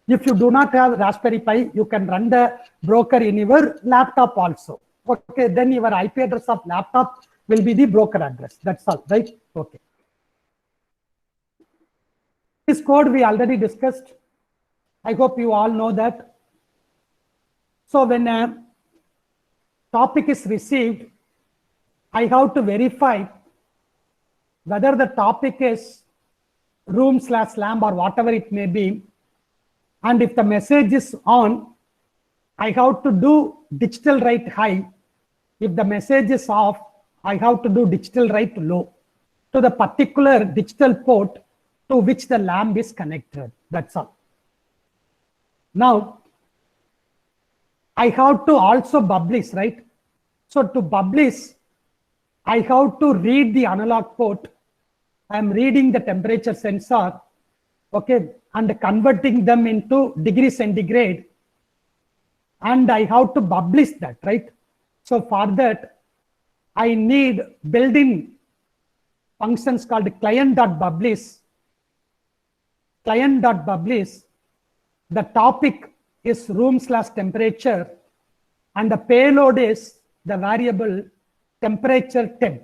If you do not have Raspberry Pi, you can run the broker in your laptop also. Okay, then your IP address of laptop will be the broker address. That's all, right? Okay. This code we already discussed. I hope you all know that. So when a topic is received, I have to verify whether the topic is room/lamp or whatever it may be. And if the message is on, I have to do digital write high. If the message is off, I have to do digital write low to the particular digital port to which the lamp is connected. That's all. Now, I have to also publish, right? So to publish, I have to read the analog port. I'm reading the temperature sensor, okay, and converting them into degree centigrade. And I have to publish that, right? So for that, I need built-in functions called client.publish. Client.publish, the topic is room/temperature, and the payload is the variable temperature temp.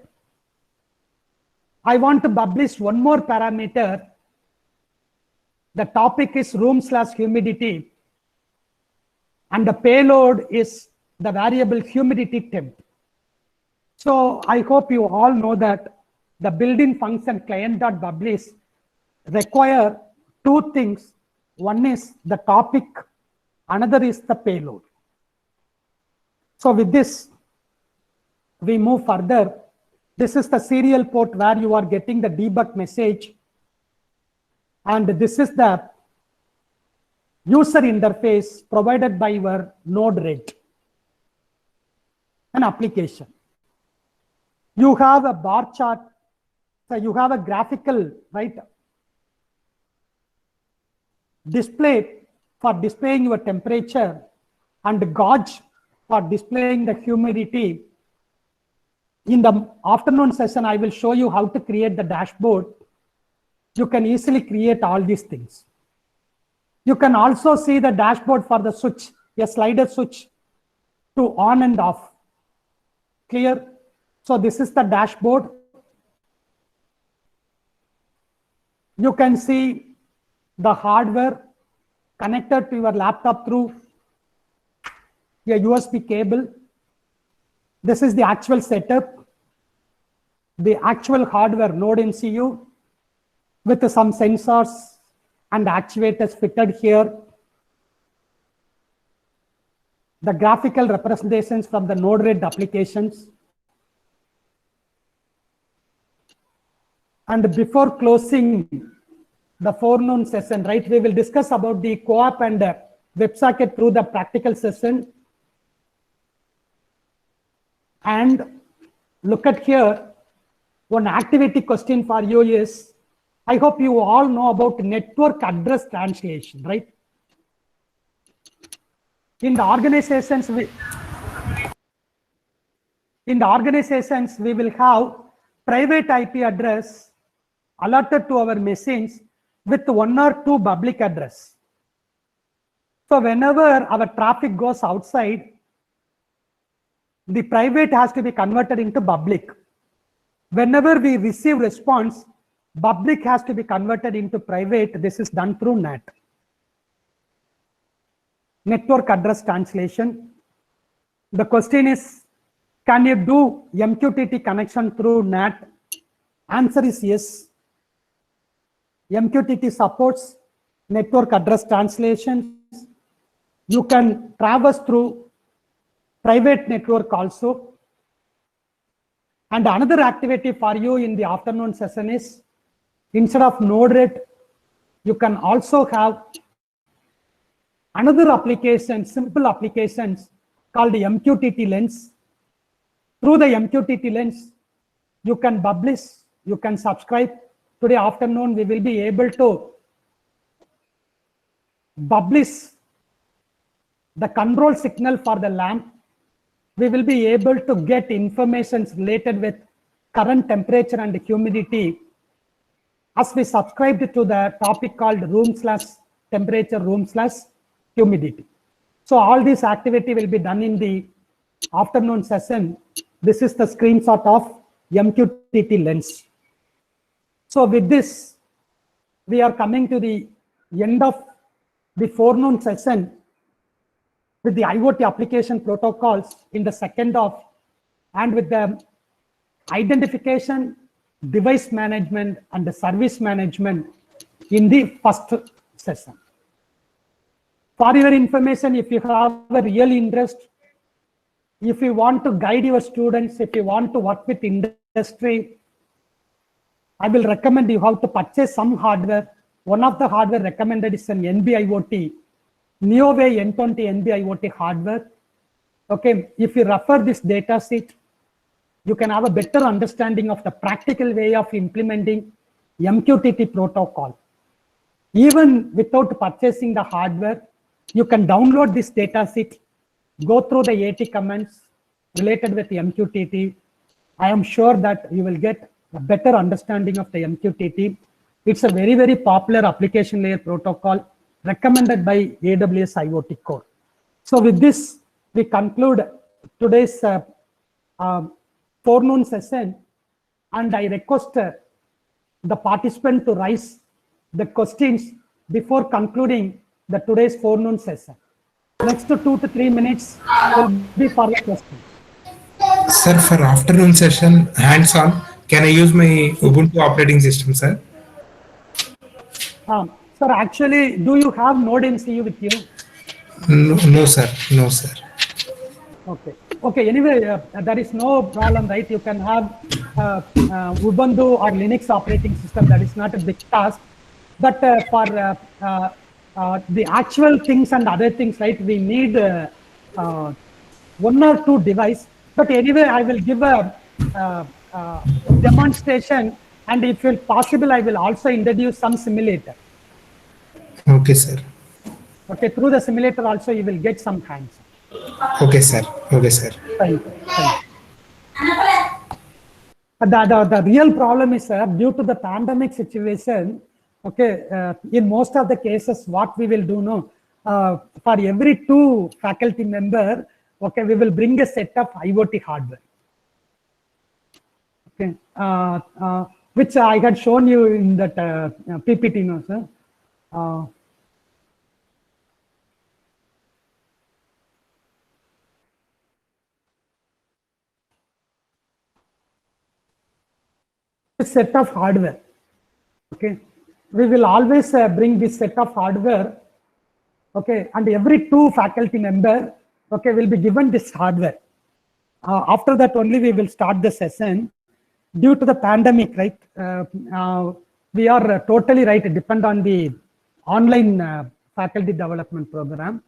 I want to publish one more parameter. The topic is room/humidity, and the payload is the variable humidity temp. So I hope you all know that the built-in function client.publish require two things. One is the topic, another is the payload. So with this, we move further. This is the serial port where you are getting the debug message. And this is the user interface provided by your Node-RED, an application. You have a bar chart, so you have a graphical, right, display for displaying your temperature and gauge for displaying the humidity. In the afternoon session, I will show you how to create the dashboard. You can easily create all these things. You can also see the dashboard for the switch, a slider switch to on and off. Clear? So this is the dashboard. You can see the hardware connected to your laptop through a USB cable. This is the actual setup, the actual hardware Node MCU with some sensors and actuators fitted here. The graphical representations from the Node-RED applications. And before closing the forenoon session, right, we will discuss about the co-op and WebSocket through the practical session. And look at here, one activity question for you is, I hope you all know about network address translation, right? In the organizations, we will have private IP address allotted to our machines with one or two public address. So whenever our traffic goes outside, the private has to be converted into public. Whenever we receive response, public has to be converted into private. This is done through NAT. Network address translation. The question is, can you do MQTT connection through NAT? Answer is yes. MQTT supports network address translations. You can traverse through private network also. And another activity for you in the afternoon session is, instead of Node-RED, you can also have another application, simple applications called the MQTT Lens. Through the MQTT Lens, you can publish, you can subscribe. Today afternoon, we will be able to publish the control signal for the lamp. We will be able to get information related with current temperature and humidity as we subscribed to the topic called room/temperature, room/humidity. So all this activity will be done in the afternoon session. This is the screenshot of MQTT Lens. So with this, we are coming to the end of the forenoon session with the IoT application protocols in the second half, and with the identification, device management, and the service management in the first session. For your information, if you have a real interest, if you want to guide your students, if you want to work with industry, I will recommend you have to purchase some hardware. One of the hardware recommended is an NB-IoT, Neoway N20 NB-IoT hardware. Okay, if you refer this data sheet, you can have a better understanding of the practical way of implementing MQTT protocol. Even without purchasing the hardware, you can download this data sheet, go through the AT commands related with the MQTT. I am sure that you will get a better understanding of the MQTT. It's a very, very popular application layer protocol recommended by AWS IoT Core. So with this, we conclude today's forenoon session, and I request the participant to raise the questions before concluding the today's forenoon session. Next 2 to 3 minutes will be for the questions. Sir, for afternoon session, hands-on, can I use my Ubuntu operating system, sir? Sir, actually, do you have Node MCU with you? No, sir. No, sir. Okay. Okay. Anyway, there is no problem, right? You can have Ubuntu or Linux operating system. That is not a big task. But for the actual things and other things, right? We need 1 or 2 devices. But anyway, I will give a demonstration, and if it's possible, I will also introduce some simulator. Okay, sir. Okay, through the simulator also you will get some hands. Okay, sir. Okay, sir. Thank you. Thank you. The real problem is, due to the pandemic situation, okay, in most of the cases, what we will do now, for every 2 faculty member, okay, we will bring a set of IoT hardware. Okay, which I had shown you in that PPT, no, sir. A set of hardware. Okay, we will always bring this set of hardware. Okay, and every 2 faculty member, okay, will be given this hardware. After that only we will start the session. Due to the pandemic, right, we are totally right, depend on the online faculty development program.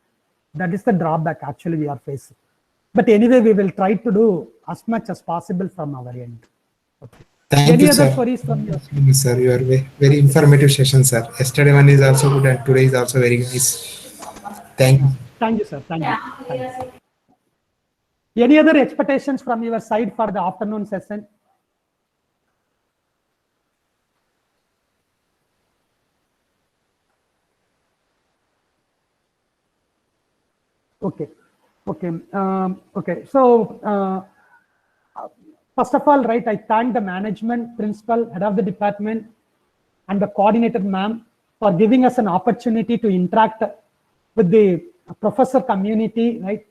That is the drawback actually we are facing. But anyway, we will try to do as much as possible from our end. Okay. Thank you, sir. Queries from your Thank you, sir. You are very informative session, sir. Yesterday one is also good and today is also very nice. Thank you. Thank you, sir. Thank you. Thank you. Any other expectations from your side for the afternoon session? Okay. Okay. Okay. So, first of all, right, I thank the management, principal, head of the department, and the coordinator, ma'am, for giving us an opportunity to interact with the professor community, right?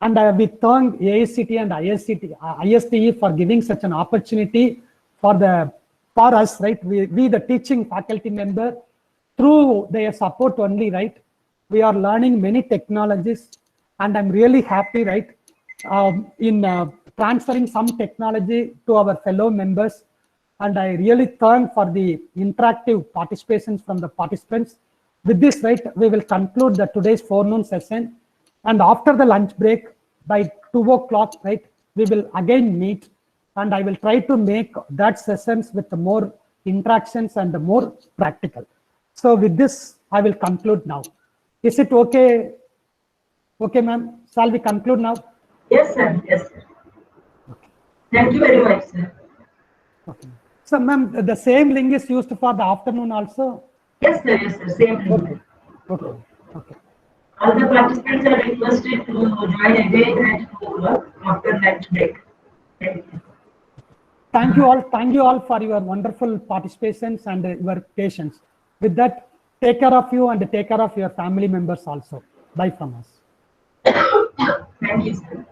And we thank AICT and ISTE for giving such an opportunity for us, right? We the teaching faculty member, through their support only, right? We are learning many technologies, and I'm really happy, right? In transferring some technology to our fellow members, and I really thank for the interactive participations from the participants. With this, right, we will conclude today's forenoon session, and after the lunch break by 2 o'clock, right, we will again meet, and I will try to make that sessions with more interactions and more practical. So with this, I will conclude now. Is it okay? Okay, ma'am. Shall we conclude now? Yes, sir. Yes, sir. Okay. Thank you very much, sir. Okay. So, ma'am, the same link is used for the afternoon also? Yes, sir. Yes, sir. Same thing. Okay. Okay. Okay. All the participants are requested to join again at 2 o'clock after lunch break. Thank you. Thank you all. Thank you all for your wonderful participations and your patience. With that, Take care of you and take care of your family members also. Bye from us. Thank you, sir.